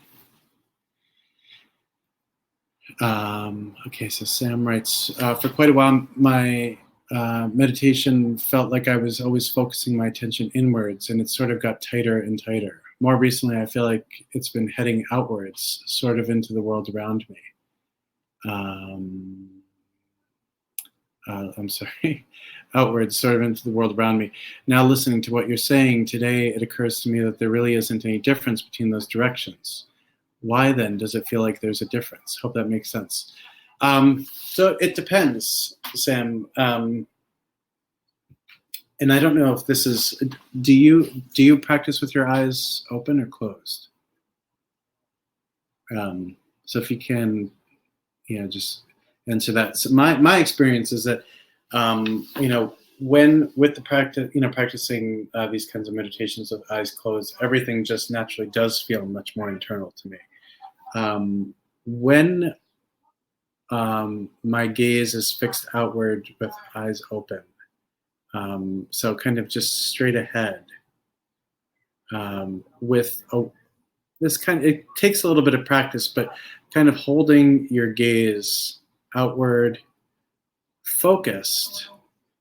Okay, so Sam writes, for quite a while, my meditation felt like I was always focusing my attention inwards, and it sort of got tighter and tighter. More recently, I feel like it's been heading outwards, sort of into the world around me. I'm sorry, outwards, sort of into the world around me. Now listening to what you're saying today, it occurs to me that there really isn't any difference between those directions. Why then does it feel like there's a difference? Hope that makes sense. So it depends, Sam. And I don't know if this is, do you practice with your eyes open or closed? So if you can, just answer that. So my experience is that, when with the practice, practicing these kinds of meditations with eyes closed, everything just naturally does feel much more internal to me. When my gaze is fixed outward with eyes open, so kind of just straight ahead, it takes a little bit of practice, but kind of holding your gaze outward, focused,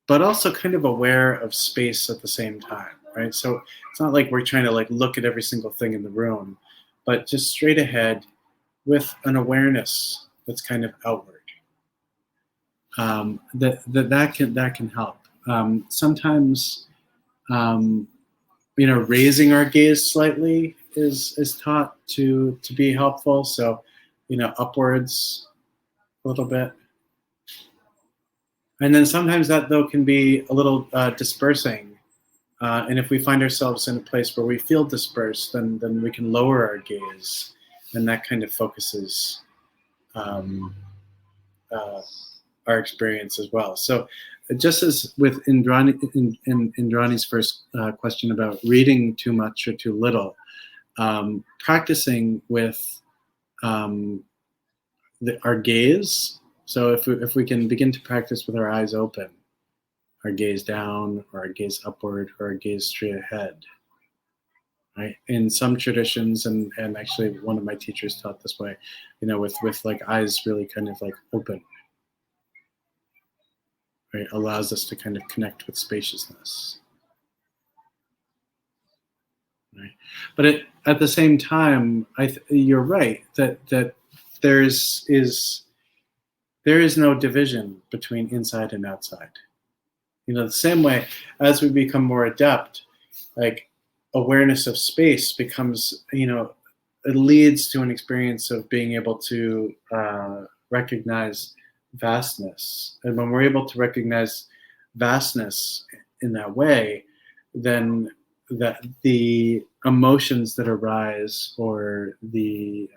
but also kind of aware of space at the same time, right? So it's not like we're trying to like look at every single thing in the room, but just straight ahead with an awareness that's kind of outward. That can help. Sometimes, raising our gaze slightly is taught to be helpful. So, upwards a little bit. And then sometimes that, though, can be a little dispersing. And if we find ourselves in a place where we feel dispersed, then we can lower our gaze. And that kind of focuses our experience as well. So just as with Indrani's first question about reading too much or too little, practicing with our gaze. So if we can begin to practice with our eyes open, our gaze down, or our gaze upward, or our gaze straight ahead. Right? In some traditions, and actually one of my teachers taught this way, with like eyes really kind of like open, right? Allows us to kind of connect with spaciousness. Right? But at the same time, you're right that there is no division between inside and outside. The same way as we become more adept, like awareness of space becomes, it leads to an experience of being able to recognize vastness. And when we're able to recognize vastness in that way, then that the emotions that arise, or the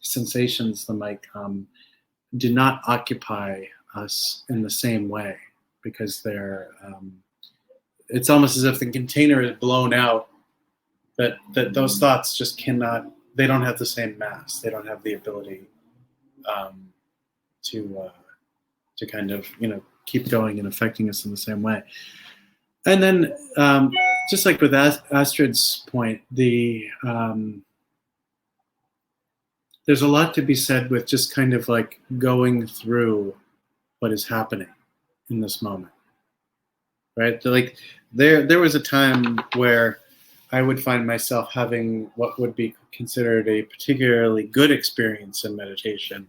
sensations that might come, do not occupy us in the same way, because they're it's almost as if the container is blown out, that those thoughts just cannot, they don't have the same mass, they don't have the ability to kind of keep going and affecting us in the same way. And then just like with Astrid's point, there's a lot to be said with just kind of like going through what is happening in this moment, right? Like there was a time where I would find myself having what would be considered a particularly good experience in meditation,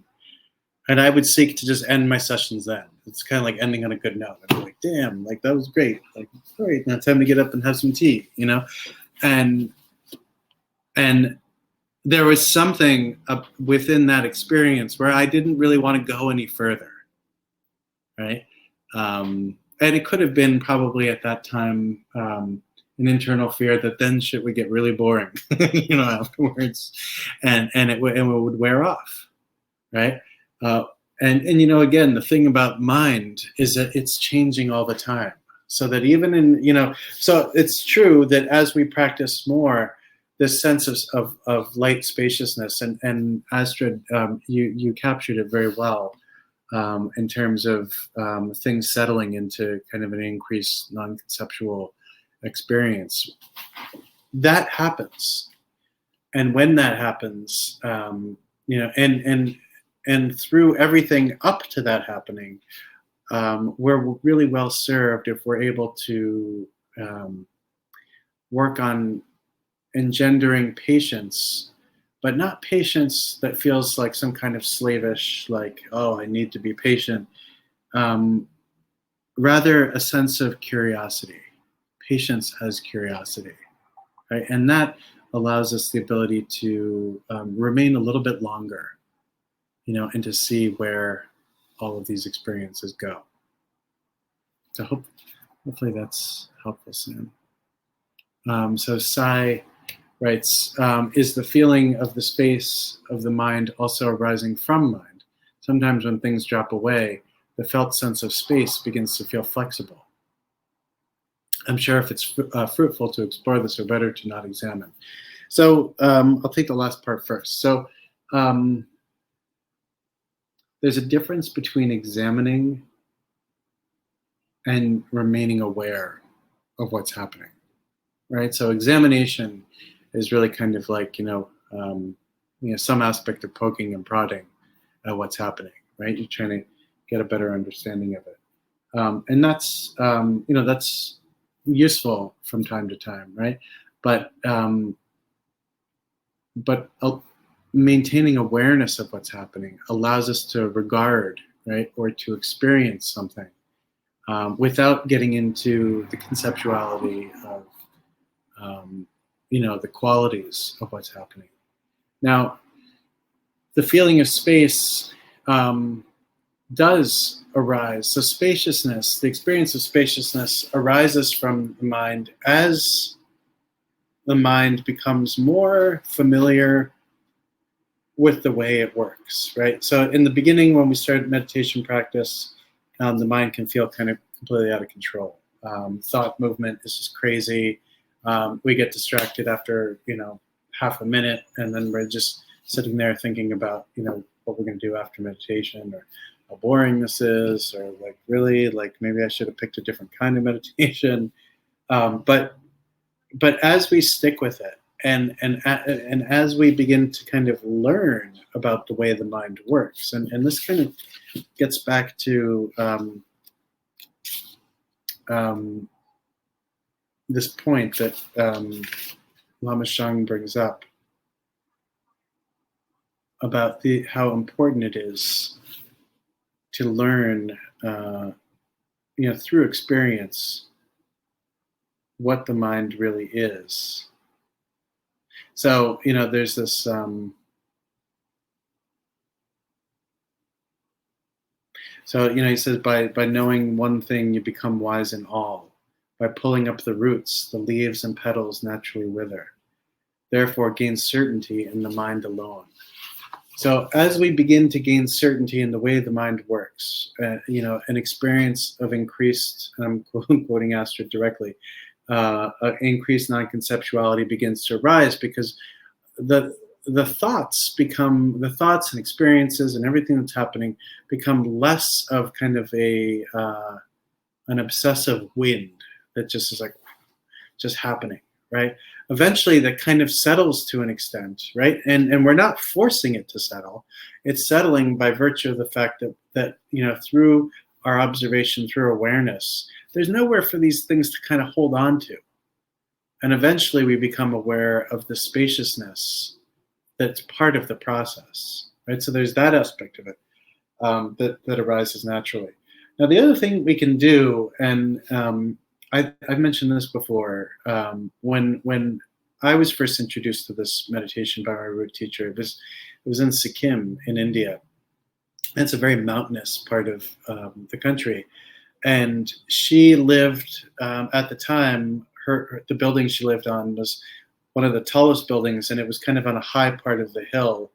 and I would seek to just end my sessions then. It's kind of like ending on a good note. I'd be like, damn, like that was great. Like, all right, now time to get up and have some tea, And there was something within that experience where I didn't really want to go any further, right? And it could have been probably at that time an internal fear that then shit would get really boring, afterwards, and it would wear off, right? And again, the thing about mind is that it's changing all the time. So that even in so it's true that as we practice more, this sense of light spaciousness, and Astrid, you captured it very well in terms of things settling into kind of an increased non-conceptual experience. That happens, and when that happens, and through everything up to that happening, we're really well served if we're able to work on engendering patience, but not patience that feels like some kind of slavish, like, oh, I need to be patient. Rather, a sense of curiosity. Patience as curiosity, right? And that allows us the ability to remain a little bit longer, and to see where all of these experiences go. So hopefully that's helpful, Sam. So Sai writes, is the feeling of the space of the mind also arising from mind? Sometimes when things drop away, the felt sense of space begins to feel flexible. I'm sure if it's fruitful to explore this, or better to not examine. So I'll take the last part first. So there's a difference between examining and remaining aware of what's happening, right? So examination is really kind of like, some aspect of poking and prodding at what's happening, right? You're trying to get a better understanding of it. And that's, that's useful from time to time, right? But maintaining awareness of what's happening allows us to regard, right, or to experience something without getting into the conceptuality of, the qualities of what's happening. Now, the feeling of space does arise. So spaciousness, the experience of spaciousness arises from the mind as the mind becomes more familiar with the way it works, right? So in the beginning, when we started meditation practice, the mind can feel kind of completely out of control. Thought movement is just crazy. We get distracted after, half a minute, and then we're just sitting there thinking about, what we're going to do after meditation, or how boring this is, or like, really, like, maybe I should have picked a different kind of meditation. But as we stick with it, and as we begin to kind of learn about the way the mind works, and this kind of gets back to this point that Lama Shang brings up about how important it is to learn, through experience, what the mind really is. So, there's this, he says, by knowing one thing, you become wise in all. By pulling up the roots, the leaves and petals naturally wither. Therefore, gain certainty in the mind alone. So as we begin to gain certainty in the way the mind works, an experience of increased, and I'm quoting Astrid directly, increased non-conceptuality begins to arise, because the thoughts and experiences and everything that's happening become less of kind of an obsessive wind that just is like just happening, right? Eventually that kind of settles to an extent, right? And we're not forcing it to settle. It's settling by virtue of the fact that through our observation, through awareness, there's nowhere for these things to kind of hold on to. And eventually we become aware of the spaciousness that's part of the process, right? So there's that aspect of it that arises naturally. Now, the other thing we can do, and I've mentioned this before, when I was first introduced to this meditation by my root teacher, it was in Sikkim in India. It's a very mountainous part of the country. And she lived, at the time, the building she lived on was one of the tallest buildings, and it was kind of on a high part of the hill.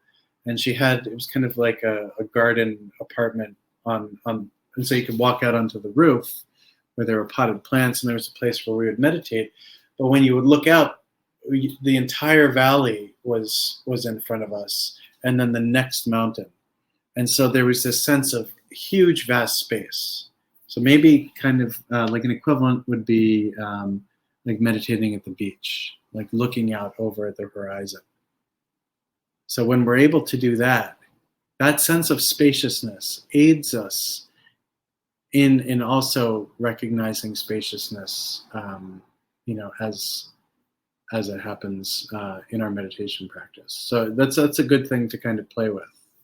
And it was kind of like a garden apartment and so you could walk out onto the roof where there were potted plants, and there was a place where we would meditate. But when you would look out, the entire valley was in front of us, and then the next mountain. And so there was this sense of huge, vast space. So maybe kind of like an equivalent would be like meditating at the beach, like looking out over the horizon. So when we're able to do that, that sense of spaciousness aids us in also recognizing spaciousness, as it happens in our meditation practice. So that's a good thing to kind of play with.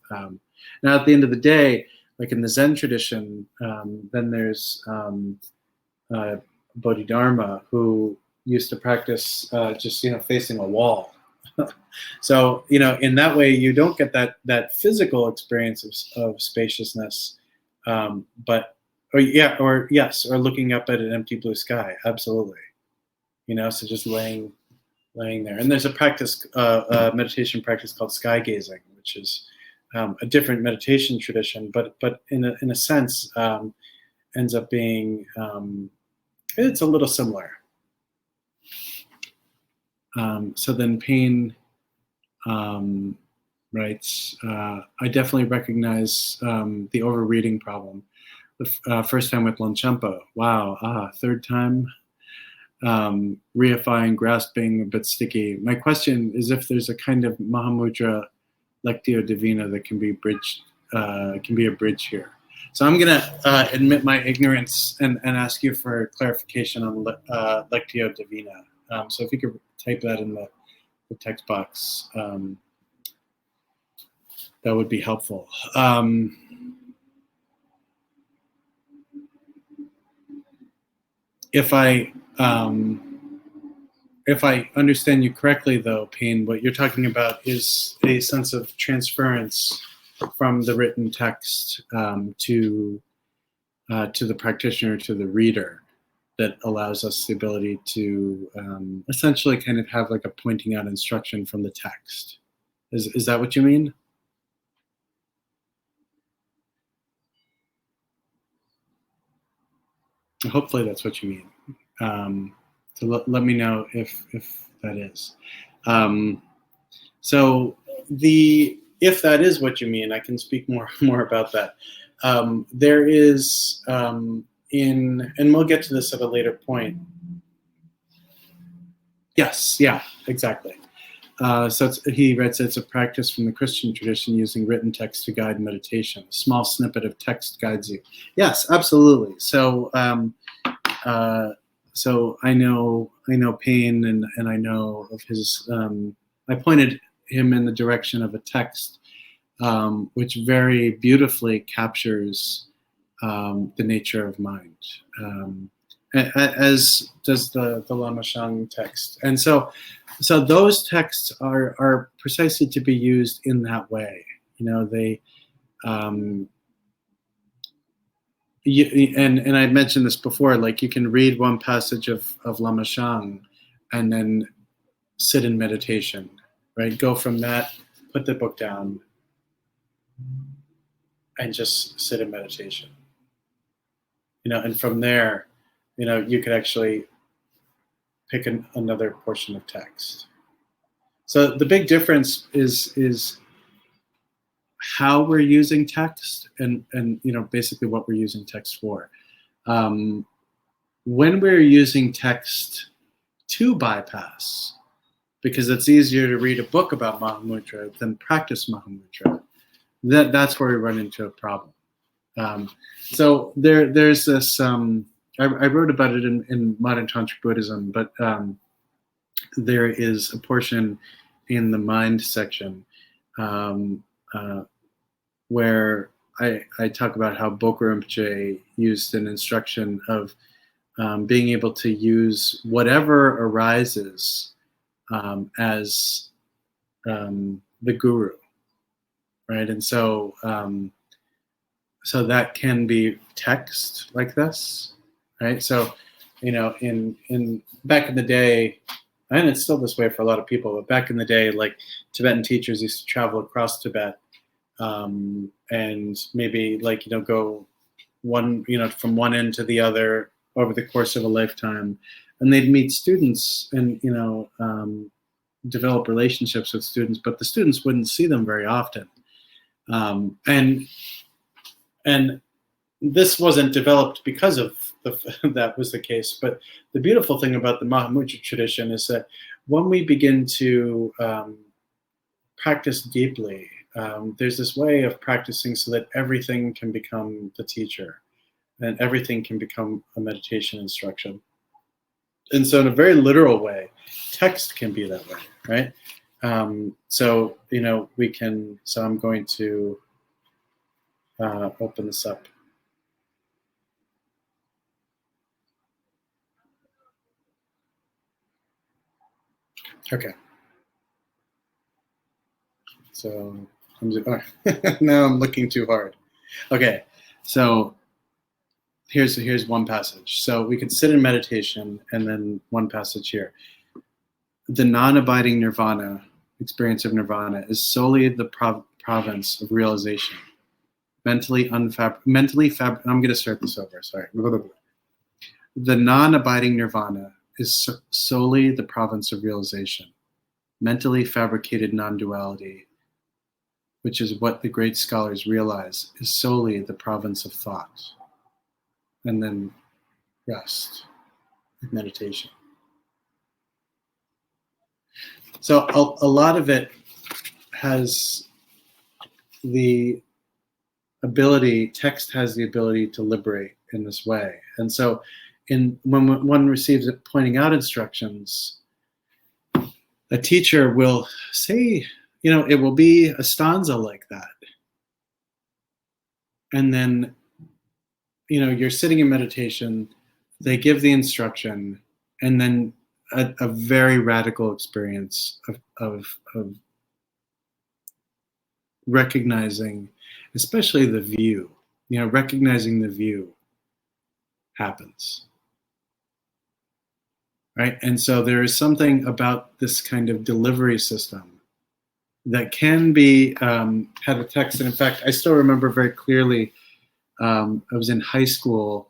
Now, at the end of the day, like in the Zen tradition, then there's Bodhidharma, who used to practice just facing a wall. So in that way, you don't get that physical experience of spaciousness, or looking up at an empty blue sky. Absolutely, so just laying there. And there's a meditation practice called sky gazing, which is a different meditation tradition, but in a sense ends up being it's a little similar. So then Payne writes, I definitely recognize the overreading problem. The first time with Longchenpa. Wow. Third time. Reifying, grasping, a bit sticky. My question is if there's a kind of Mahamudra Lectio Divina that can be bridged, can be a bridge here. So I'm going to admit my ignorance and ask you for clarification on Lectio Divina. So if you could type that in the text box, that would be helpful. If I understand you correctly, though, Payne, what you're talking about is a sense of transference from the written text to the practitioner, to the reader, that allows us the ability to essentially kind of have like a pointing out instruction from the text. Is that what you mean? Hopefully that's what you mean. So let me know if that is. So if that is what you mean, I can speak more about that. There is and we'll get to this at a later point. Yes, yeah, exactly. So he writes, it's a practice from the Christian tradition using written text to guide meditation. A small snippet of text guides you. Yes, absolutely. So so I know Payne, and I know of his. I pointed him in the direction of a text which very beautifully captures the nature of mind, as does the Lama Shang text. And so those texts are precisely to be used in that way. They and I mentioned this before, like you can read one passage of Lama Shang and then sit in meditation, right? Go from that, put the book down, and just sit in meditation. And from there, you could actually pick another portion of text. So the big difference is how we're using text and basically what we're using text for. When we're using text to bypass, because it's easier to read a book about Mahamudra than practice Mahamudra, that's where we run into a problem. So there's this, I wrote about it in Modern Tantric Buddhism, but there is a portion in the mind section where I talk about how Bokor Rinpoche used an instruction of being able to use whatever arises as the guru, right? And so that can be text like this, right? So, in back in the day, and it's still this way for a lot of people, but back in the day, like Tibetan teachers used to travel across Tibet and maybe go from one end to the other over the course of a lifetime, and they'd meet students and develop relationships with students, but the students wouldn't see them very often, and this wasn't developed because of that was the case. But the beautiful thing about the Mahamudra tradition is that when we begin to practice deeply, there's this way of practicing so that everything can become the teacher and everything can become a meditation instruction. And so in a very literal way, text can be that way, right? So we can, so I'm going to open this up. Okay. So now I'm looking too hard. Okay. So here's one passage. So we can sit in meditation, and then one passage here. The non-abiding nirvana, experience of nirvana, is solely the province of realization. I'm going to start this over. Sorry. The non-abiding nirvana is solely the province of realization. Mentally fabricated non-duality, which is what the great scholars realize, is solely the province of thought. And then rest, meditation. So a lot of it has the ability, text has the ability to liberate in this way. And so when one receives it pointing out instructions, a teacher will say, it will be a stanza like that. And then, you're sitting in meditation, they give the instruction, and then a very radical experience of recognizing, especially the view, recognizing the view happens. Right? And so there is something about this kind of delivery system that can be have a text. And in fact, I still remember very clearly, I was in high school,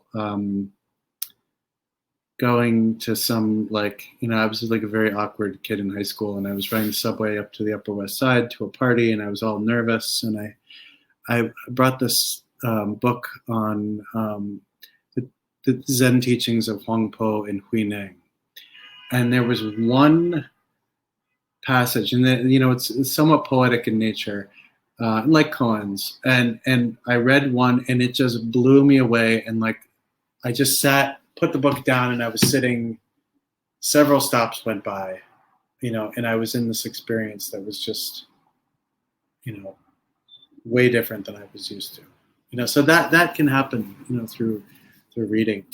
going to some, like, I was like a very awkward kid in high school, and I was riding the subway up to the Upper West Side to a party, and I was all nervous, and I brought this book on the Zen teachings of Huang Po and Hui Neng, and there was one passage, and then, it's somewhat poetic in nature, like Cohen's, and I read one, and it just blew me away, and like I just sat, put the book down, and I was sitting. Several stops went by, and I was in this experience that was just, way different than I was used to. So that can happen, through reading.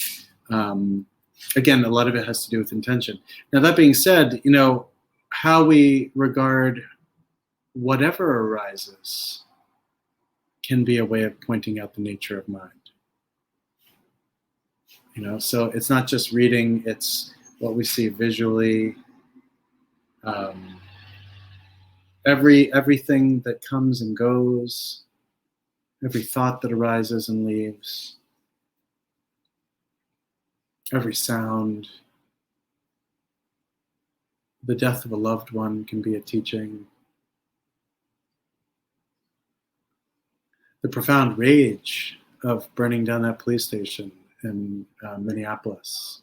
Again, a lot of it has to do with intention. Now, that being said, how we regard whatever arises can be a way of pointing out the nature of mind. So it's not just reading, it's what we see visually. Everything that comes and goes, every thought that arises and leaves, every sound. The death of a loved one can be a teaching. The profound rage of burning down that police station in Minneapolis.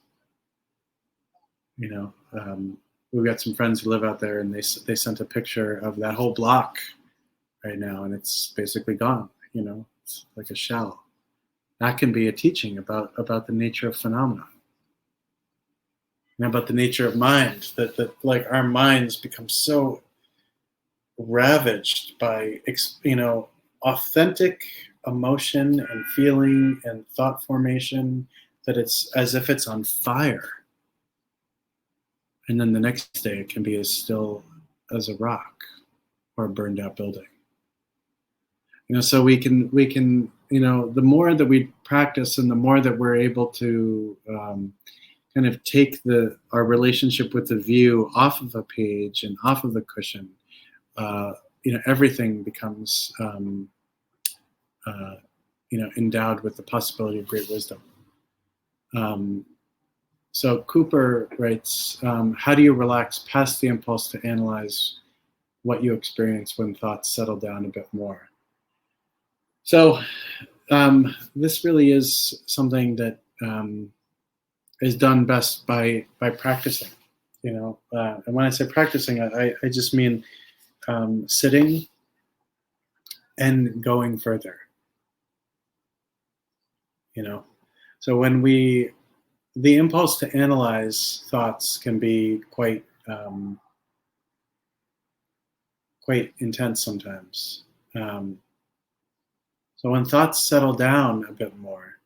We've got some friends who live out there, and they sent a picture of that whole block right now, and it's basically gone. It's like a shell. That can be a teaching about the nature of phenomena, and about the nature of mind. That like our minds become so ravaged by authentic emotion and feeling and thought formation that it's as if it's on fire. And then the next day it can be as still as a rock or a burned out building. So we can, the more that we practice and the more that we're able to kind of take our relationship with the view off of a page and off of the cushion, everything becomes, endowed with the possibility of great wisdom. So Cooper writes, how do you relax past the impulse to analyze what you experience when thoughts settle down a bit more? So this really is something that is done best by practicing, and when I say practicing, I just mean sitting and going further, So when the impulse to analyze thoughts can be quite intense sometimes. So when thoughts settle down a bit more,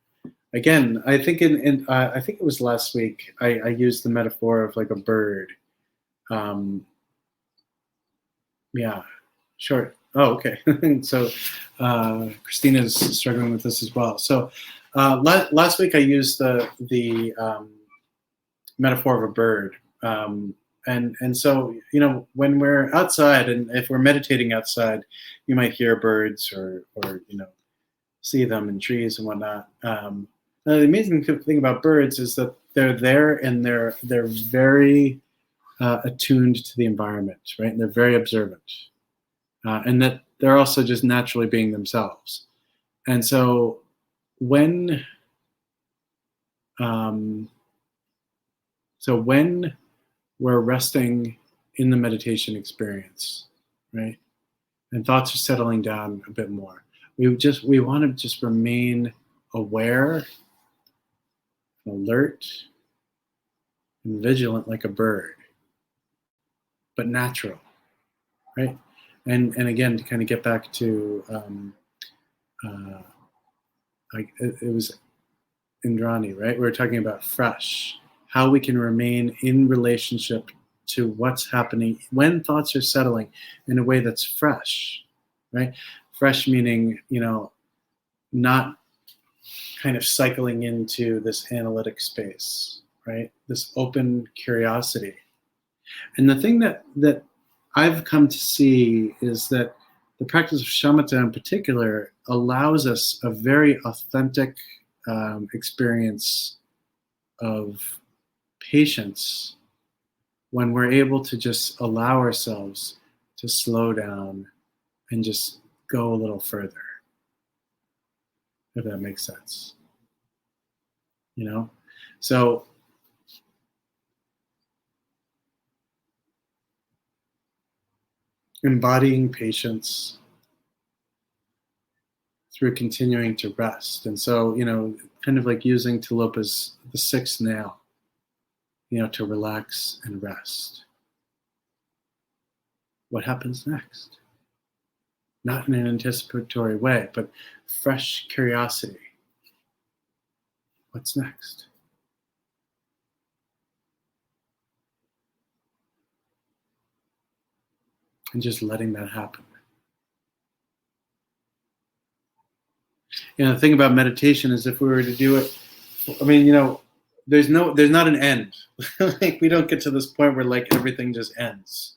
again, I think I think it was last week, I used the metaphor of like a bird. Yeah, sure. Oh, okay. So Christina's struggling with this as well. So last week I used the metaphor of a bird. And so, when we're outside, and if we're meditating outside, you might hear birds or see them in trees and whatnot. Now the amazing thing about birds is that they're there, and they're very attuned to the environment, right? And they're very observant, and that they're also just naturally being themselves. And so when we're resting in the meditation experience, right, and thoughts are settling down a bit more, we want to just remain aware, alert, and vigilant like a bird, but natural, right? And again, to kind of get back to it was Indrani, right? We were talking about fresh, how we can remain in relationship to what's happening when thoughts are settling in a way that's fresh, right? Fresh meaning, not kind of cycling into this analytic space, right? This open curiosity. And the thing that I've come to see is that the practice of shamatha in particular allows us a very authentic experience of patience when we're able to just allow ourselves to slow down and just go a little further, if that makes sense. You know? So embodying patience through continuing to rest. And so, you know, kind of like using Tilopa's the sixth nail, you know, to relax and rest. What happens next? Not in an anticipatory way, but fresh curiosity. What's next? And just letting that happen. You know, the thing about meditation is if we were to do it, I mean, you know, there's not an end. Like we don't get to this point where like everything just ends,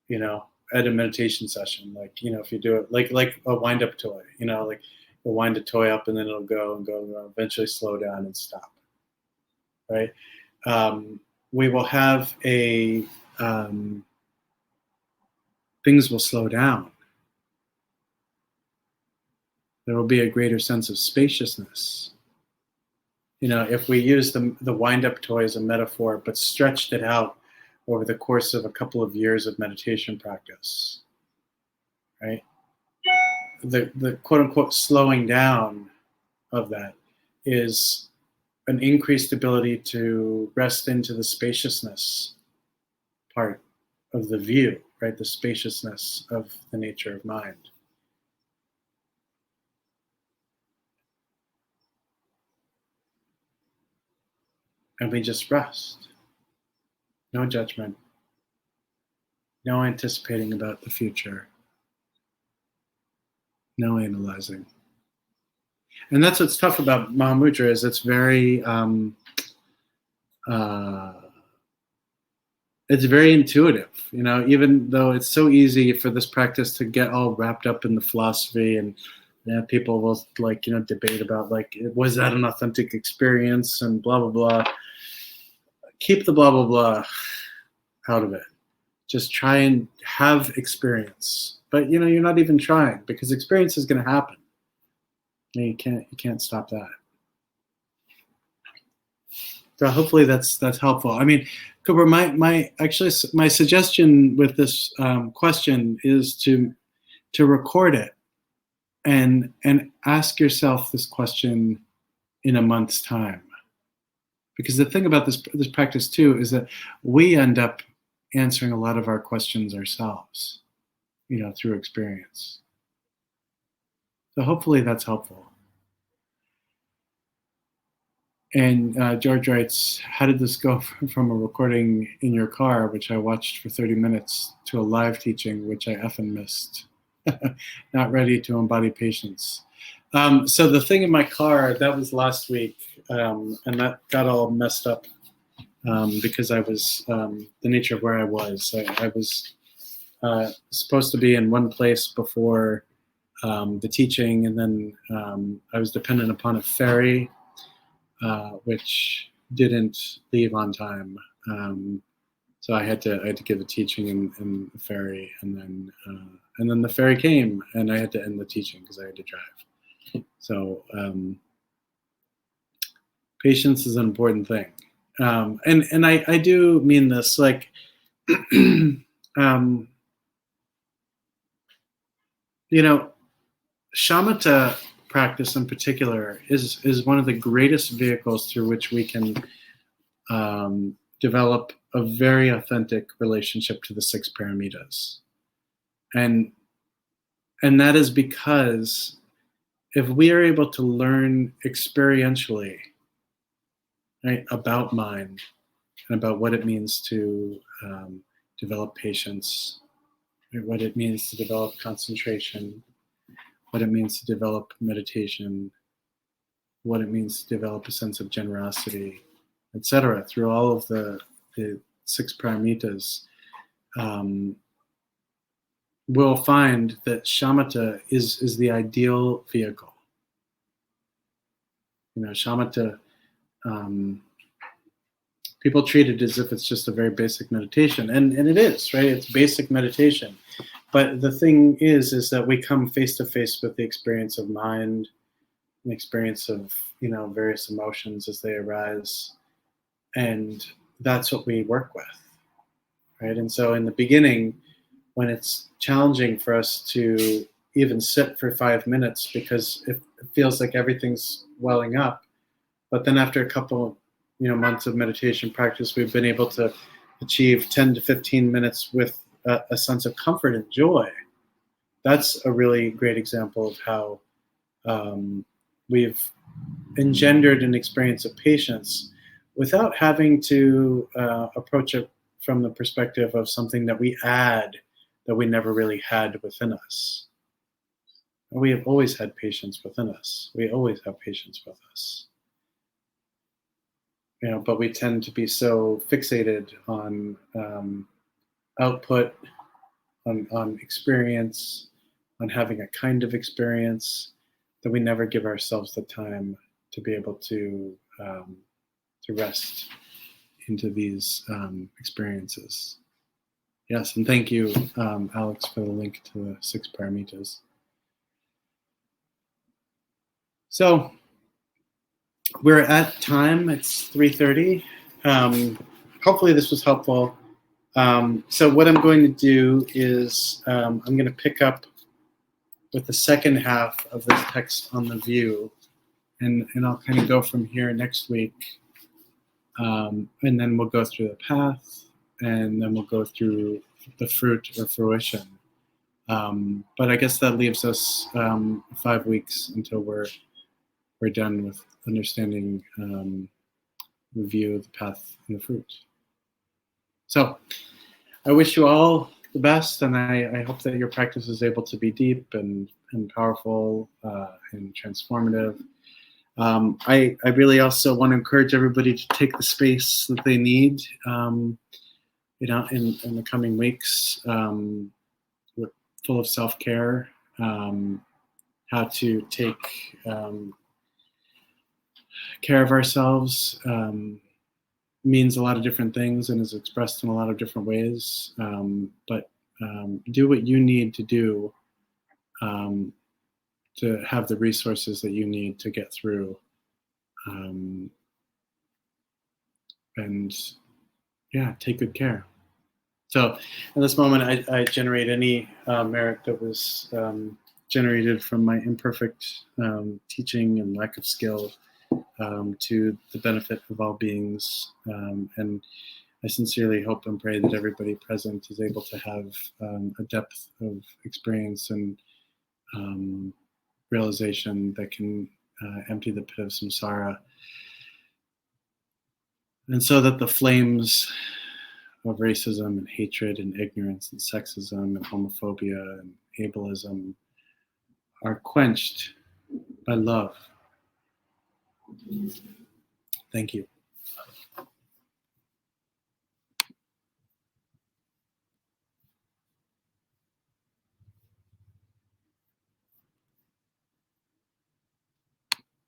you know, at a meditation session. Like, you know, if you do it like a wind up toy, you know, like you'll wind a toy up and then it'll go and go and go, eventually slow down and stop. Right? We will have things will slow down. There will be a greater sense of spaciousness. You know, if we use the wind-up toy as a metaphor, but stretched it out over the course of a couple of years of meditation practice, right? The quote-unquote slowing down of that is an increased ability to rest into the spaciousness part of the view, right? The spaciousness of the nature of mind. And we just rest. No judgment. No anticipating about the future. No analyzing. And that's what's tough about Mahamudra is it's very intuitive, you know, even though it's so easy for this practice to get all wrapped up in the philosophy and people will like, you know, debate about like, was that an authentic experience and blah, blah, blah. Keep the blah, blah, blah out of it. Just try and have experience. But, you know, you're not even trying because experience is going to happen. And you can't stop that. So hopefully that's helpful. I mean, Cooper, my suggestion with this question is to record it and ask yourself this question in a month's time. Because the thing about this practice too is that we end up answering a lot of our questions ourselves, you know, through experience. So hopefully that's helpful. And George writes, how did this go from a recording in your car, which I watched for 30 minutes, to a live teaching, which I effing missed? Not ready to embody patience. So the thing in my car, that was last week, and that got all messed up because I was, the nature of where I was. I was supposed to be in one place before the teaching, and then I was dependent upon a ferry, which didn't leave on time. So I had to give a teaching in the ferry, and then the ferry came, and I had to end the teaching because I had to drive. So patience is an important thing, and I do mean this, like, you know, shamatha practice in particular is one of the greatest vehicles through which we can develop a very authentic relationship to the six paramitas. And that is because if we are able to learn experientially, right, about mind and about what it means to develop patience, right, what it means to develop concentration, what it means to develop meditation, what it means to develop a sense of generosity, etc., through all of the six paramitas, we'll find that shamatha is the ideal vehicle. You know, shamatha people treat it as if it's just a very basic meditation, and it is, right? It's basic meditation. But the thing is that we come face to face with the experience of mind, the experience of, various emotions as they arise, and that's what we work with, right? And so in the beginning, when it's challenging for us to even sit for 5 minutes because it feels like everything's welling up, but then after a couple, months of meditation practice, we've been able to achieve 10 to 15 minutes with a sense of comfort and joy. That's a really great example of how we've engendered an experience of patience without having to approach it from the perspective of something that we add that we never really had within us. We have always had patience within us. We always have patience with us. But we tend to be so fixated on output, on experience, on having a kind of experience, that we never give ourselves the time to be able to rest into these experiences. Yes, and thank you, Alex, for the link to the 6 paramitas. So we're at time. It's 3:30. Hopefully this was helpful. So what I'm going to do is I'm going to pick up with the second half of this text on the view, and I'll kind of go from here next week. And then we'll go through the path, and then we'll go through the fruit or fruition. But I guess that leaves us 5 weeks until we're done with understanding the view, the path, and the fruit. So I wish you all the best, and I hope that your practice is able to be deep and powerful and transformative. I really also want to encourage everybody to take the space that they need, in the coming weeks, full of self-care, how to take care of ourselves means a lot of different things and is expressed in a lot of different ways. But do what you need to do to have the resources that you need to get through. And yeah, take good care. So in this moment, I generate any merit that was generated from my imperfect teaching and lack of skill to the benefit of all beings. And I sincerely hope and pray that everybody present is able to have a depth of experience and realization that can empty the pit of samsara. And so that the flames of racism and hatred and ignorance and sexism and homophobia and ableism are quenched by love. Thank you.